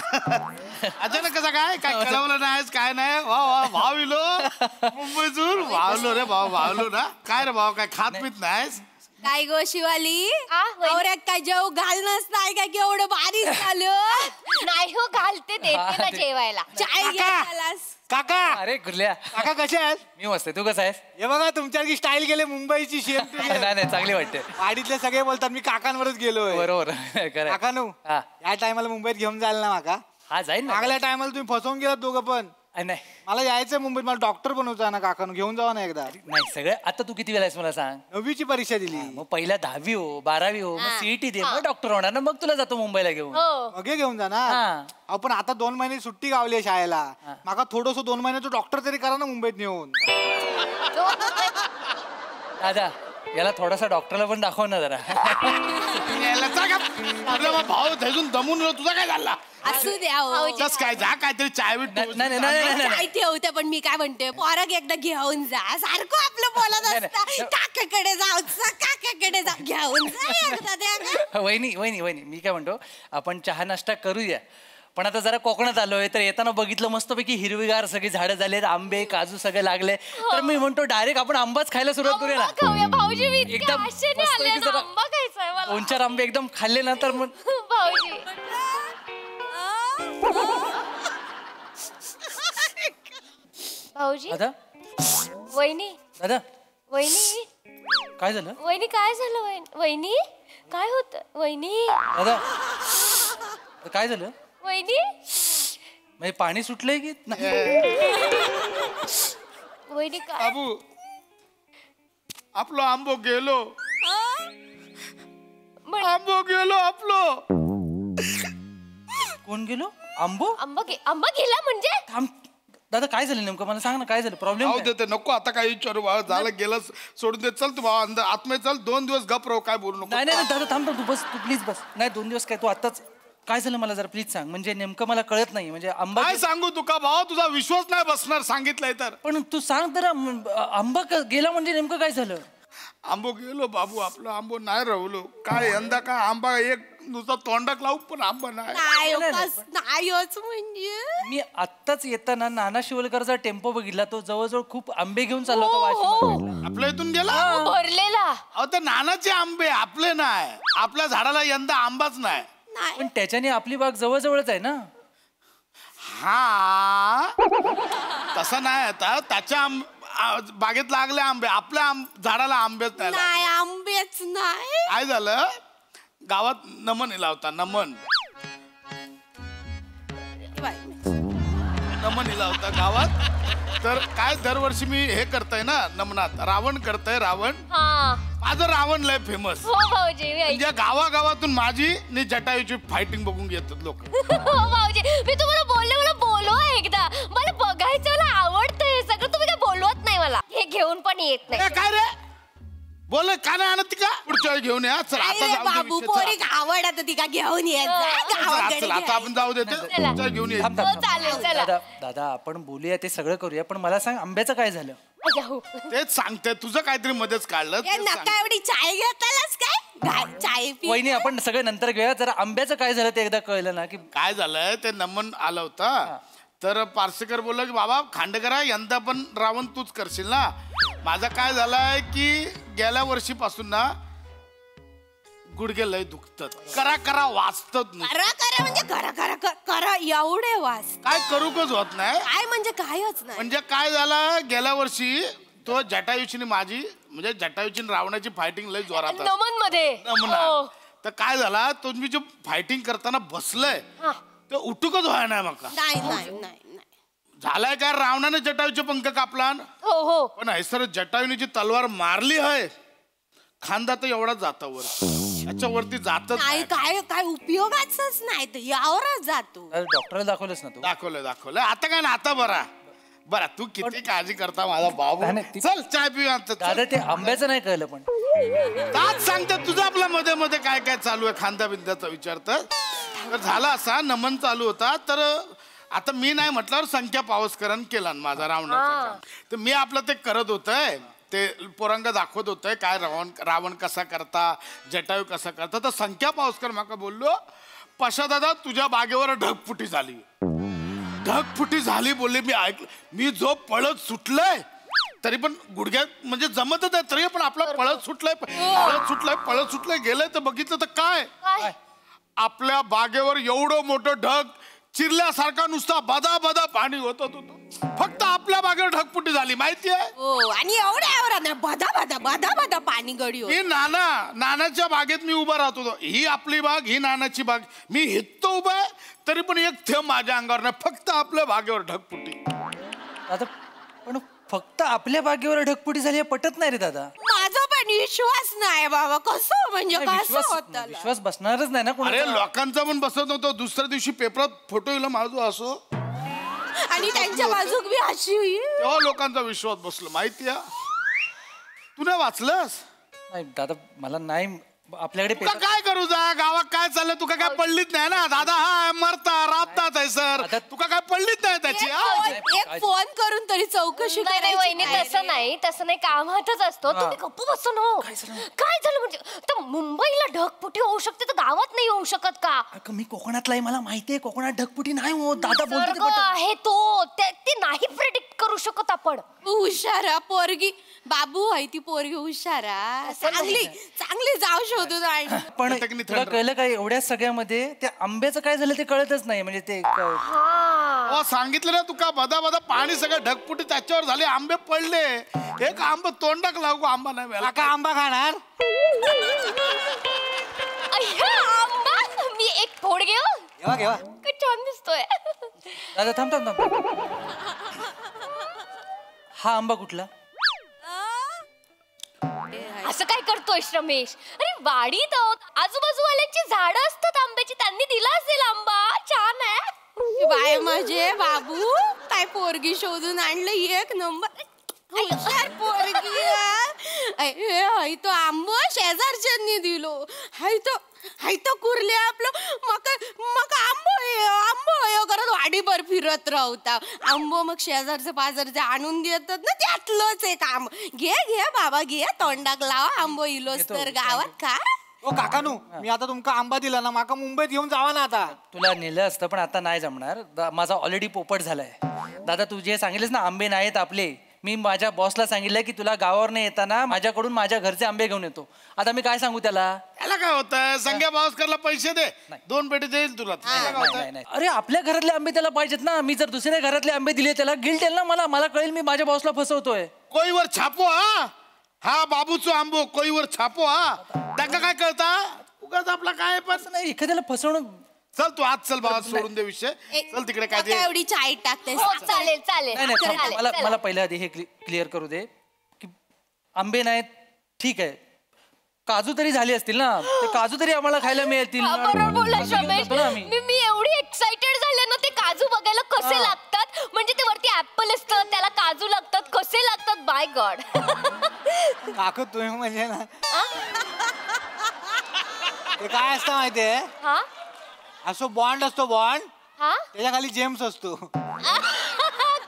अचानक कसा काय कळवलं नाहीस, काय नाही? वा भाव इलो मुंबईतून. भावलो रे भाऊ, भावलो ना. काय रे भाऊ, काय खात पीत नाहीस? काय गो शिवाली नवऱ्यात काय जेव घाल नसताय काय की एवढं बारीक झालं नाही हो घालते देते ना जेवायला चाय घ्यायलास काका अरे गुरल्या काका कसे आहेत मी मस्त तू कसा आहेस हे बघा तुमच्यासारखी स्टाईल गेले मुंबईची शेम नाही नाही चांगली वाटते वाडीतले सगळे बोलतात मी काकांवरच गेलोय बरोबर खरं काकानू हा. या टायमाला मुंबईत घेऊन जायला ना माका हा जाईन ना मागल्या टायमाला तुम्ही फसवून गेलात दोघं पण नाही मला यायचंय मुंबईत मला डॉक्टर बनवचा ना काकानू घेऊन जावा ना एकदा नाही सगळं आता तू किती वेळा आहेस मला सांग 9वीची परीक्षा दिली मग पहिल्या 10वी हो 12वी हो मग सीईटी दे मग डॉक्टर होणार ना मग तुला जातो मुंबईला घेऊन मग हे घेऊन जा ना हा. अहो पण आता 2 महिने सुट्टी गावली आहे शाळेला माका थोडस 2 महिन्याचं डॉक्टर तरी करा ना मुंबईत नेऊन दादा याला थोडासा डॉक्टरला पण दाखव ना जरा भाऊ धरून दमून तुझा काय झाला असू द्या हो. तस काय जा काहीतरी चाय काय ठेवते पण मी काय म्हणते पोरग एकदा घेऊन जा सारखं आपलं बोलत असता काकाकडे जाऊ काकाकडे जा घेऊन जा एकदा त्या वहिनी वहिनी वहिनी मी काय म्हणतो आपण चहा नाश्ता करूया पण आता जरा कोकणात आलोय तर येताना बघितलं मस्तपैकी हिरवीगार सगळी झाडं झालेत आंबे काजू सगळे लागले तर मी म्हणतो डायरेक्ट आपण आंबाच खायला सुरुवात करूया ना खाऊया भाऊजी मी एकदम आशेने आले मस्तपैकी ना जरा आंबा खायचाय मला 2-4 आंबे एकदम खाल्ले ना तर मग भाऊजी भाऊजी दादा वहिनी दादा वहिनी काय झालं वहिनी काय झालं वहिनी काय होत वहिनी दादा काय झालं वहिनी म्हणजे पाणी सुटलंय की नाही? वहिनी काय बाबू आपलो आंबो गेलो आंबो गेलो आपलो कोण गेलो आंबो आंबा गेला म्हणजे थांब दादा काय झालं नेमकं मला सांग ना काय झालं प्रॉब्लेम भाऊ देते नको आता काय विचारू भाऊ झालं गेलं सोडून दे चल तू भाऊ अंदर आतमध्ये चल 2 दिवस गप राहू काय बोलू नको नाही नाही दादा थांब तू बस तू प्लीज बस नाही 2 दिवस काय तू आताच काय झालं मला जरा प्लीज सांग म्हणजे नेमकं मला कळत नाही म्हणजे आंबा काय सांगू तुका भाऊ तुझा विश्वास नाही बसणार सांगितलंय तर पण तू सांग तर आंबा गेला म्हणजे नेमकं काय झालं आंबो गेलो बाबू आपलं आंबो नाही राहुलो काय यंदा काय आंबा एक नुसता तोंडाक लावू पण आंबा नाही म्हणजे मी आत्ताच येताना नाना शिवलकरचा टेम्पो बघितला तो जवळजवळ खूप आंबे घेऊन चालला होता वाशिम आपल्या इथून गेला भरलेला अहो ते नानाचे आंबे आपले नाही आपल्या झाडाला यंदा आंबाच नाही पण त्याच्याने आपली बाग जवळजवळच आहे ना हा तसं नाही आता त्याच्या बागेत लागले आंबे आपल्या झाडाला आंबेच नाही लागले. नाही आंबेच नाही काय झालं गावात नमन इला होता नमन इला होता गावात तर काय दरवर्षी मी हे करतोय ना नमनात रावण करतोय रावण माझं रावण लय फेमस हो भाऊजी म्हणजे गावागावातून माझी नि जटायूची फायटिंग बघून घेतात लोक भाऊजी मी तुम्हाला बोलले मला बोलवा एकदा मला बघायचं मला आवडतं हे सगळं तुम्ही काय बोलवत नाही मला हे घेऊन पण येत नाही काय रे बोल का नाही आणत का पुढच्या वेळी घेऊन या चल आता जाऊ दे बाबू विषय, पोरी चला. आवडत ती का घेऊन ये चला, चला, आता आपण जाऊ देते पुढच्या वेळी घेऊन ये थांब, थांब, थांब. चालेल चला दादा दादा आपण बोलूया ते सगळं करूया पण मला सांग आंब्याचं काय झालं याहू. तेच सांगते तुझं काहीतरी मध्येच काढलं तेच सांगते. नका एवढी चाय घेतालाच काय चाय पी वहिनी आपण सगळं नंतर घेऊया जरा आंब्याचं काय झालं ते एकदा कळलं ना की काय झालंय ते नमन आलं होतं तर पार्सेकर बोलला की बाबा खांडेकरा यंदा पण रावण तूच करशील ना माझं काय झालंय की गेल्या वर्षीपासून ना गुडघे लय दुखतात करा करा वाचतात करा म्हणजे करा एवढे वास काय करूकच होत नाही काय म्हणजे कायच नाही म्हणजे काय झालं गेल्या वर्षी तो जटायूची माझी म्हणजे जटायूची रावणाची फायटिंग लय जोरात असते. नमन मध्ये नमना तर काय झाला तुम्ही जे फायटिंग करताना बसलंय ते उठूकच व्हाय नाही मका नाही झालाय काय रावणाने जटायूचे पंख कापला हो हो पण हैसर जटायूने जी तलवार मारली आहे खांदा तर एवढा जाता वर त्याच्यावरती जातच नाही काय काय उपयोगाच नाही तर यावरच जातो डॉक्टरला दाखवलंच ना तू दाखवलंय आता काय ना आता बरा तू किती काळजी करता माझा बाबू चल चाय पिऊ दादा ते आंब्याचं नाही कळलं पण ताच सांगते तुझं आपल्या मध्ये मध्ये काय काय चालू आहे खांदा बिंद्याचा विचारतं तर झाला असा नमन चालू होता तर आता मी नाही म्हटल्यावर संख्या पावसकरण केला माझा रावणाचा काम. तर मी आपलं ते करत होतंय ते पोरंग दाखवत होतंय काय रावण कसा करता जटायू कसा करता तर संख्या पावसकर माका बोललो पशा दादा तुझ्या बागेवर ढगफुटी झाली बोलले मी ऐकलं मी जो पळत सुटलंय तरी पण गुडघ्यात म्हणजे जमतच आहे तरी पण आपला पळत सुटलाय गेलंय तर बघितलं तर काय आपल्या बागेवर एवढं मोठं ढग चिरल्यासारखा नुसता बदा पाणी होत होतं फक्त आपल्या बागेवर ढगपुटी झाली माहितीये आणि एवढ्या बदा पाणी गडी मी नानाच्या बागेत मी उभा राहत होतो ही आपली बाग ही नानाची बाग मी हित्तो उभा आहे तरी पण एक थेंब माझ्या अंगावर नाही फक्त आपल्या बागेवर ढगपुटी आता पण फक्त आपल्या बागेवर ढगपुटी झाली हे पटत नाही रे दादा माझा पण विश्वास नाही बाबा कसं म्हणजे कसं होतं विश्वास बसणारच नाही ना अरे लोकांचा पण बसत नव्हतं दुसऱ्या दिवशी पेपरात फोटो येईल माझो असो आणि त्यांच्या बाजूक बी अशी तेव्हा लोकांचा विश्वास बसलो माहितीये तू नाही वाचलंस नाही दादा मला नाही आपल्याकडे काय करू जा गावात काय चाललंय तुका काय पडलीच नाही ना दादा हा मरता राबतात आहे सर तुका काय पडलीच नाही त्याची एक फोन करून तरी चौकशी नाही वहिनी तसं नाही कामातच असतो तुम्ही गप्प बसून हो काय झालं म्हणजे तर मुंबईला ढगफुटी होऊ शकते तर गावात नाही होऊ शकत का मी कोकणातला आहे मला माहितीये कोकणात ढगफुटी नाही हो दादा बोलतो आहे तो ते नाही प्रेडिक्ट करू शकत आपण हुशारा पोरगी बाबू आहे ती पोरगी हुशारा चांगली जाऊ शोधून पण तुला कळलं काय एवढ्या सगळ्यामध्ये त्या आंब्याचं काय झालं ते कळतच नाही म्हणजे ते सांगितलं ना तुका बदा पाणी सगळं ढगपुटी त्याच्यावर झाले आंबे पडले एक आंब तोंडाक लागू आंबा नाही मिळाला का आंबा खाणार आंबा मी एक फोड घेऊ घेवा छान दिसतोय दादा थांब हा आंबा कुठला असं काय करतोय रमेश अरे वाडीत आजूबाजूवाल्यांची झाडं असतात आंब्याची त्यांनी दिला असेल आंबा छान आहे बाय माझे बाबू काय पोरगी शोधून आणलं एक नंबर पोरगी तो आंबो शेजारच्यांनी दिलो हाय तो कुर्ले आपलं मग आंबो करत वाडीभर फिरत राहता आंबो मग शेजारचे पाजारचे आणून देतात ना त्यातलंच एक आंब घे बाबा घे तोंडाक लावा आंबो इलोस तर गावात का ओ काकानू मी आता तुमका आंबा दिला ना माका मुंबईत घेऊन जावा ना आता तुला नेलं असतं पण आता नाही जमणार माझा ऑलरेडी पोपट झालाय दादा तू जे सांगितलेस ना आंबे नाहीत आपले मी माझ्या बॉसला सांगितलं की तुला गावावर नाही येताना माझ्याकडून माझ्या घरचे आंबे घेऊन येतो आता मी काय सांगू त्याला काय होतं संग्या भावस्करला पैसे दे 2 पेटी देईल तुला अरे आपल्या घरातले आंबे त्याला पाहिजेत ना मी जर दुसऱ्या घरातले आंबे दिले त्याला गिल्ट येईल ना मला कळेल मी माझ्या बॉसला फसवतोय कोईवर छापो हा बाबूचो आंबो कोईवर छापो त्यांना काय कळता उगाच आपला काय पण नाही एखाद्याला फसवणं चल तू आज चल बाबा सोडून दे विषय चल तिकडे काय एवढी चाय टाकते चालेल मला पहिल्या आधी हे क्लिअर करू दे की आंबे नाहीत ठीक आहे काजू तरी झाले असतील ना ते काजू तरी आम्हाला खायला मिळतील बरोबर बोलला रमेश मी एवढी एक्साइटेड झाले ना ते काजू बघायला कसे लागतात म्हणजे ते वरती ऍपल असतं त्याला काजू लागतात कसे लागतात बाय गॉड काकू तुम्ही म्हणजे ना ते काय असतं माहितीये हा असो बॉन्ड असतो बॉन्ड हा त्याच्या खाली जेम्स असतो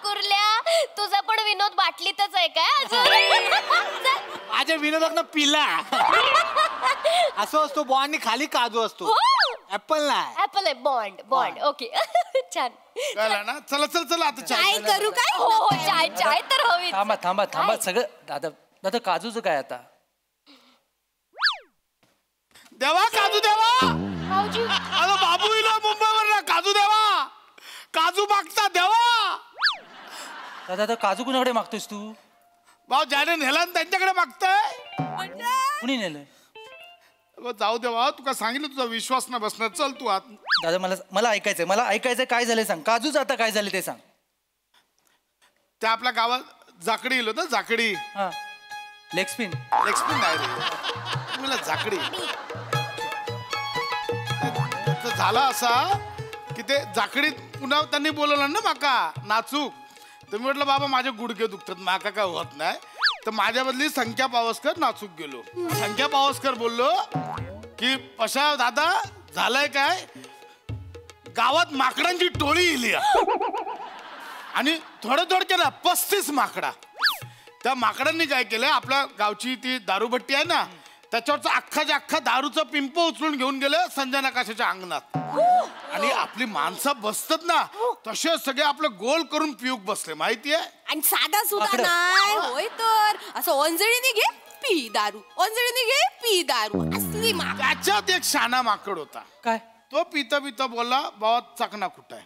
कुर्ल्या तुझा पण विनोद बाटलीतच आहे काय अजून माझ्या विनोदात पिला असं असतो बॉन्ड खाली काजू असतो ऍपल नाही ऍपल आहे बॉन्ड ओके छान ना चला आता चाय करू काय हो चाय तर हवी थांबा सगळं दादा काजूचं काय आता देवा काजू देवा अरे बाबू इलो मुंबईवर ना काजू देवा काजू मागता देवा दादा काजू कुणाकडे मागतोयस तू भाऊ ज्याने नेला त्यांच्याकडे मागतोय कुणी नेलंय जाऊ देवा तुका सांगितलं तुझा विश्वास ना बसणार चल तू आत दादा मला ऐकायचंय काय झालंय सांग काजूच आता काय झालं ते सांग ते आपल्या गावात जाकडी इलो ना जाकडी हा लेग स्पिन नाही रे मला जाकडी झाला असा की ते जाकडीत पुन्हा त्यांनी बोलवलं ना माका नाचूक तर मी म्हटलं बाबा माझे गुडघे दुखतात माका काय होत नाही तर माझ्या बदली संख्या पावसकर नाचूक गेलो संख्या पावसकर बोललो की पशा दादा झालंय काय गावात माकडांची टोळी इली आणि थोडं ना 35 माकडा त्या माकडांनी काय केलं आपल्या गावची ती दारूभट्टी आहे ना त्याच्यावरचा अख्खाच्या अख्खा दारूचा पिंप उचलून घेऊन गेले संजय नकाशाच्या अंगणात. आणि आपली माणसं बसतात ना तसे सगळे आपलं गोल करून पिऊक बसले माहितीये. आणि साधा सुद्धा नाही होय तर असं ओंजळीने घे पी दारू, ओंजळीने घे पी दारू असली त्याच्यात एक शाना माकड होता. काय तो पिता पिता बोलला बाबा चकना कुठं आहे.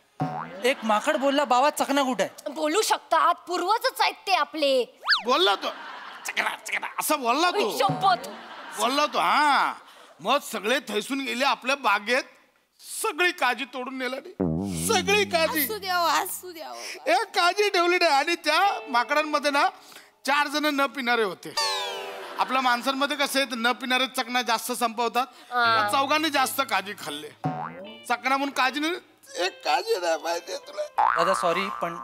एक माकड बोलला बाबा चकना कुठे आहे. बोलू शकतात, पूर्वजच आहेत ते आपले. बोलला तो चकना चकना असं बोलला तो. शपथ बोलला तो. हा मग सगळे थैसून गेले आपल्या बागेत. सगळी काजी तोडून नेला नाही. सगळी काजी असू द्यावं. एक काजी ठेवली नाही. आणि त्या माकडांमध्ये ना 4 जण न पिणारे होते. आपल्या माणसांमध्ये कसे आहेत न पिणारे चकना जास्त संपवतात. त्या चौघांनी जास्त काजी खाल्ले. चकना म्हणून काजीने एक काजी नाही माहिती तुला. दादा सॉरी पण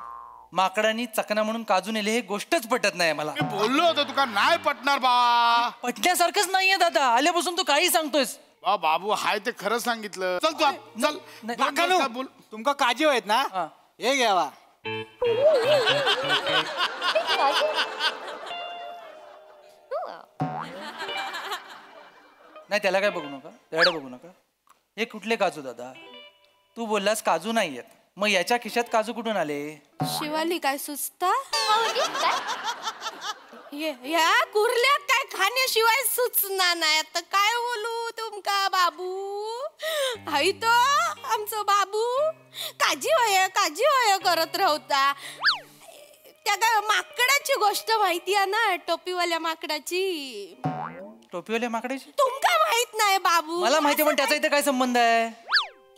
माकडांनी चकना म्हणून काजू नेले हे गोष्टच पटत नाही मला. मी बोललो होतो तुका नाही पटणार बा. पटण्यासारखंच नाहीये दादा. आल्यापासून तू काही सांगतोयस. बाबू हाय ते खरं सांगितलं. चल तू चल काकानो, बोल. तुमका काजी आहेत ना हे घ्यावा. नाही त्याला काय बघू नका, त्याकडे बघू नका. हे कुठले काजू दादा. तू बोललास काजू नाही आहेत, मग याच्या खिशात काजू कुठून आले. शिवाली काय सुचता या कुर्ल्यात काय खाण्याशिवाय सुचना नाही. आता काय बोलू तुमका बाबू. हाय तो आमचं बाबू काजी होय करत राहता. त्या काय माकडाची गोष्ट माहिती आहे ना, टोपीवाल्या माकडाची. टोपीवाल्या माकडाची तुमका माहित नाही बाबू. मला माहिती पण त्याचा इथे काय संबंध आहे.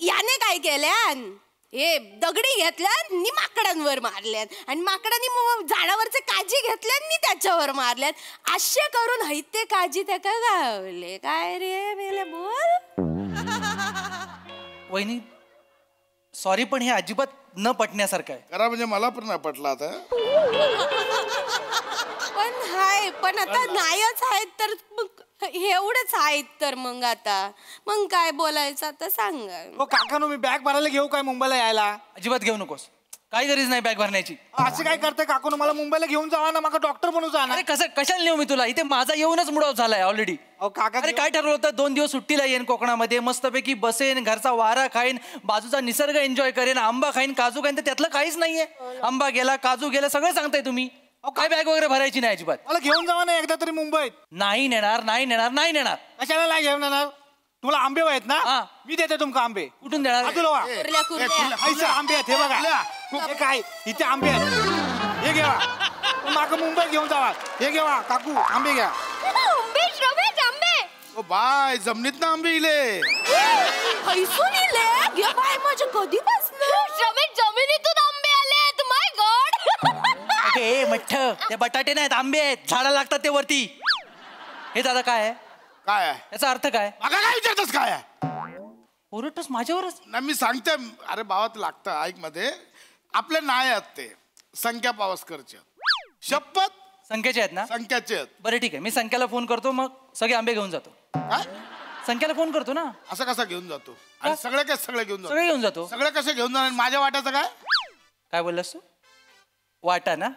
याने काय केल्यान हे दगडी घेतल्यात नि माकडांवर मारल्यात आणि माकडांनी झाडावरचे काजी घेतल्यात नि त्याच्यावर मारल्यात. असे करून हैते काजी त्या काय गावले. काय रे मेले बोल. वहिनी सॉरी पण हे अजिबात न पटण्यासारखं आहे. करा म्हणजे मला पण नाही पटला आता. पण आता नाहीच आहेत तर एवढंच आहेत तर मग आता मग काय बोलायचं आता सांगा. हो काकानो मी बॅग भरायला घेऊ काय मुंबईला यायला. अजिबात घेऊ नकोस. काही गरज नाही बॅग भरण्याची. असे काय करते काकानो. मला मुंबईला घेऊन जावा ना. मला डॉक्टर बनू जाणार. अरे कसं कशाला नेऊ मी तुला. इथे माझा येऊनच मूड ऑफ झालाय ऑलरेडी. काका अरे काय ठरवलं होतं 2 दिवस सुट्टीला येईन कोकणामध्ये मस्तपैकी बसेन घरचा वारा खाईन बाजूचा निसर्ग एन्जॉय करेन आंबा खाईन काजू खाईन. तर त्यातलं काहीच नाहीये. आंबा गेला काजू गेला सगळं सांगताय तुम्ही. काय बॅग वगैरे भरायची नाही अजिबात. मला घेऊन जावा ना एकदा तरी मुंबईत. नाही नेणार नाही नेणार नाही नेणार. कशाला नाही घेऊन येणार. तुला आंबे आहेत ना मी देते तुमका आंबे. कुठून देणार. आंबे आहेत हे बघा. हे काय इथे आंबे आहेत हे घ्या. माग मुंबईत घेऊन जावा. हे घ्या काकू आंबे घ्या. ओ बाय जमिनीत ना आंबे इले. हैसून इले घे बाय माझ्या कधीपासून जमिनीतून आंबे आलेत. माय गॉड. ए मठ्ठ ते बटाटे नाहीत आंबे आहेत. झाडा लागतात ते वरती. हे दादा काय आहे. काय आहे याचा अर्थ काय. मागा काय विचारतस काय आहे. ओरडतोस माझ्यावरच. नाही मी सांगते. अरे भावात लागतं ऐक मध्ये. आपले नाही आहेत ते संख्या पावसकरचे शपथ. संख्याचे आहेत ना. संख्याचे आहेत. बरं ठीक आहे मी संख्याला फोन करतो मग सगळे आंबे घेऊन जातो. काय संख्याला फोन करतो ना. असं कसा घेऊन जातो. आणि सगळे काय सगळे घेऊन सगळे घेऊन जातो. सगळे कसे घेऊन जाणार. माझ्या वाट्याचं काय. काय बोललास तू. वाटा ना.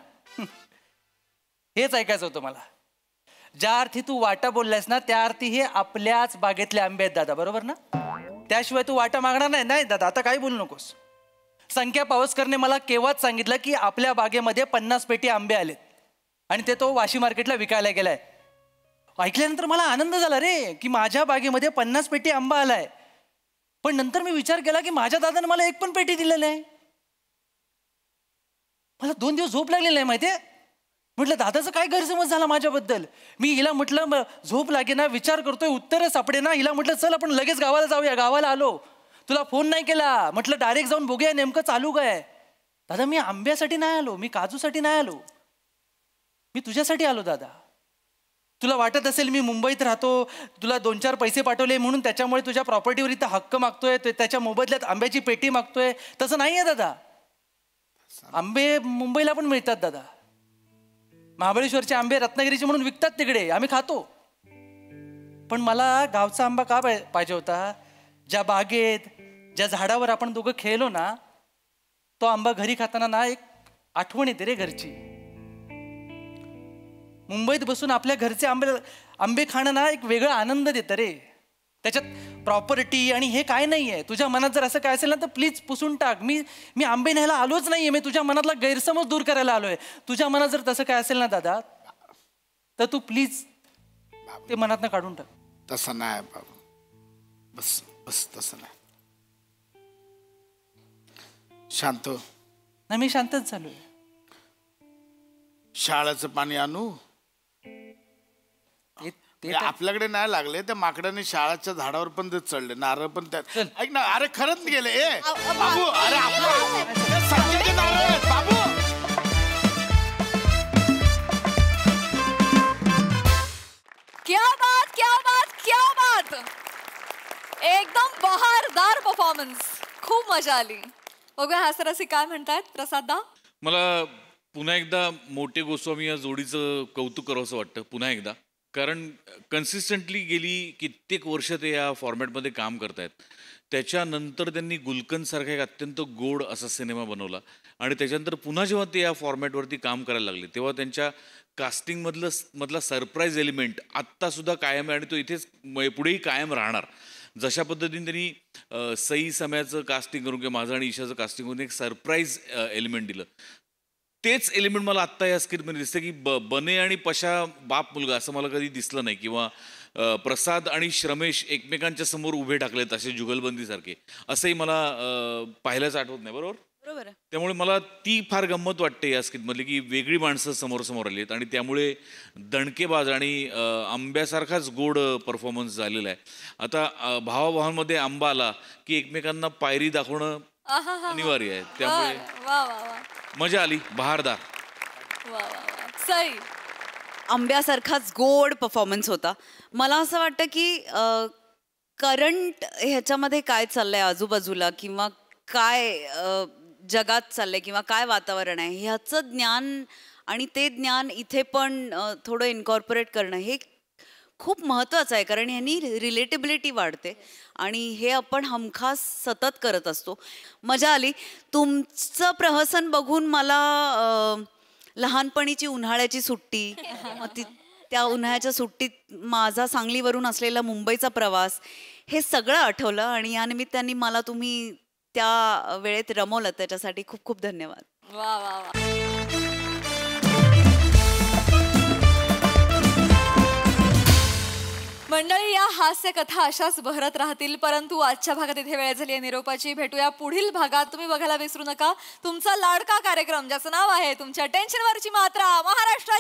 हेच ऐकायचं होतं मला. ज्या अर्थी तू वाटा बोललास ना त्या अर्थी हे आपल्याच बागेतले आंबे आहेत दादा बरोबर ना. त्याशिवाय तू वाटा मागणार नाही. नाही दादा आता काही बोलू नकोस. संख्या पावसकरने मला केव्हाच सांगितलं की आपल्या बागेमध्ये 50 पेटी आंबे आलेत आणि ते तो वाशी मार्केटला विकायला गेलाय. ऐकल्यानंतर मला आनंद झाला रे की माझ्या बागेमध्ये 50 पेटी आंबा आलाय. पण नंतर मी विचार केला की माझ्या दादाने मला 1 पण पेटी दिलेली आहे. मला 2 दिवस झोप लागलेली नाही माहितीये. म्हटलं दादाचं काय गैरसमज झाला माझ्याबद्दल. मी हिला म्हटलं झोप लागे ना विचार करतोय उत्तरं सापडे ना. हिला म्हटलं चल आपण लगेच गावाला जाऊया. गावाला आलो तुला फोन नाही केला. म्हटलं डायरेक्ट जाऊन बघूया नेमकं चालू काय. दादा मी आंब्यासाठी नाही आलो. मी काजूसाठी नाही आलो. मी तुझ्यासाठी आलो दादा. तुला वाटत असेल मी मुंबईत राहतो तुला 2-4 पैसे पाठवले म्हणून त्याच्यामुळे तुझ्या प्रॉपर्टीवर इथं हक्क मागतोय त्याच्या मोबदल्यात आंब्याची पेटी मागतोय. तसं नाही आहे दादा. आंबे मुंबईला पण मिळतात दादा. महाबळेश्वरचे आंबे रत्नागिरीचे म्हणून विकतात तिकडे आम्ही खातो. पण मला गावचा आंबा का पाहिजे होता. ज्या बागेत ज्या झाडावर आपण दोघं खेळलो ना तो आंबा घरी खाताना ना एक आठवण येते रे घरची. मुंबईत बसून आपल्या घरचे आंबे खाणं ना एक वेगळा आनंद देतं रे. त्याच्यात प्रॉपर्टी आणि हे काय नाही आहे. तुझ्या मनात जर असं काय असेल ना तर प्लीज पुसून टाक. मी आंबे न्यायला आलोच नाहीये. मी तुझ्या मनातला गैरसमज दूर करायला आलोय. तुझ्या मनात जर तसं काय असेल ना दादा तर तू प्लीज ते मनातनं काढून टाक. तसं नाही बाबा, बस बस तसं नाही. शांत नाही, मी शांतच झालोय. शाळेचं पाणी आणू? आपल्याकडे नाही लागले, त्या माकडाने शाळाच्या झाडावर पण ते चढले, नारळ पण त्यात. ऐक ना, अरे खरंच गेले. ए बाबू, अरे संख्येचे नारळ आहेत बाबू. क्या बात, क्या बात, क्या बात. एकदम बहारदार परफॉर्मन्स, खूप मजा आली. बघूया हास्यरसिक काय म्हणतायत. प्रसाददा, मला पुन्हा एकदा मोठे गोस्वामी या जोडीचं कौतुक करावं असं वाटतं पुन्हा एकदा. कारण कन्सिस्टंटली गेली कित्येक वर्ष ते या फॉर्मॅटमध्ये काम करतायत. त्याच्यानंतर त्यांनी गुलकंदसारखा एक अत्यंत गोड असा सिनेमा बनवला आणि त्याच्यानंतर पुन्हा जेव्हा ते या फॉर्मॅटवरती काम करायला लागले तेव्हा त्यांच्या कास्टिंगमधला सरप्राईज एलिमेंट आत्तासुद्धा कायम आहे आणि तो इथेच पुढेही कायम राहणार. जशा पद्धतीने त्यांनी सई सम्याचं कास्टिंग करून किंवा माझं आणि ईशाचं कास्टिंग करून एक सरप्राईज एलिमेंट दिलं, तेच एलिमेंट मला आत्ता या स्क्रिप्टमध्ये दिसतं की बने आणि पशा बाप मुलगा असं मला कधी दिसलं नाही. किंवा प्रसाद आणि श्रमेश एकमेकांच्या समोर उभे टाकलेत असे जुगलबंदीसारखे, असंही मला पाहिल्याच आठवत नाही. बरोबर बरोबर. त्यामुळे मला ती फार गंमत वाटते या स्क्रिप्टमधली की वेगळी माणसं समोर आली आहेत आणि त्यामुळे दणकेबाज आणि आंब्यासारखाच गोड परफॉर्मन्स झालेला आहे. आता भावाभावांमध्ये आंबा आला की एकमेकांना पायरी दाखवणं अनिवार्य आहे. त्यामुळे वा वा वा, मजा आली, बहारदार. वा वा वा. सई, आंब्यासारखाच गोड परफॉर्मन्स होता. मला असं वाटतं की करंट ह्याच्यामध्ये काय चाललंय आजूबाजूला किंवा काय जगात चाललंय किंवा काय वातावरण आहे ह्याचं ज्ञान आणि ते ज्ञान इथे पण थोडं इन्कॉर्पोरेट करणं हे खूप महत्त्वाचं आहे. कारण ह्यांनी रिलेटेबिलिटी वाढते आणि हे आपण हमखास सतत करत असतो. मजा आली. तुमचं प्रहसन बघून मला लहानपणीची उन्हाळ्याची सुट्टी, त्या उन्हाळ्याच्या सुट्टीत माझा सांगलीवरून असलेला मुंबईचा प्रवास हे सगळं आठवलं आणि या निमित्ताने मला तुम्ही त्या वेळेत रमवलं त्याच्यासाठी खूप खूप धन्यवाद. वा वा वा. मंडळी, या हास्य कथा अशाच बहरत राहतील, परंतु आजच्या भागात इथे वेळ झाली आहे निरोपाची. भेटूया पुढील भागात. तुम्ही बघायला विसरू नका तुमचा लाडका कार्यक्रम ज्याचं नाव आहे तुमच्या टेन्शनवरची मात्रा, महाराष्ट्र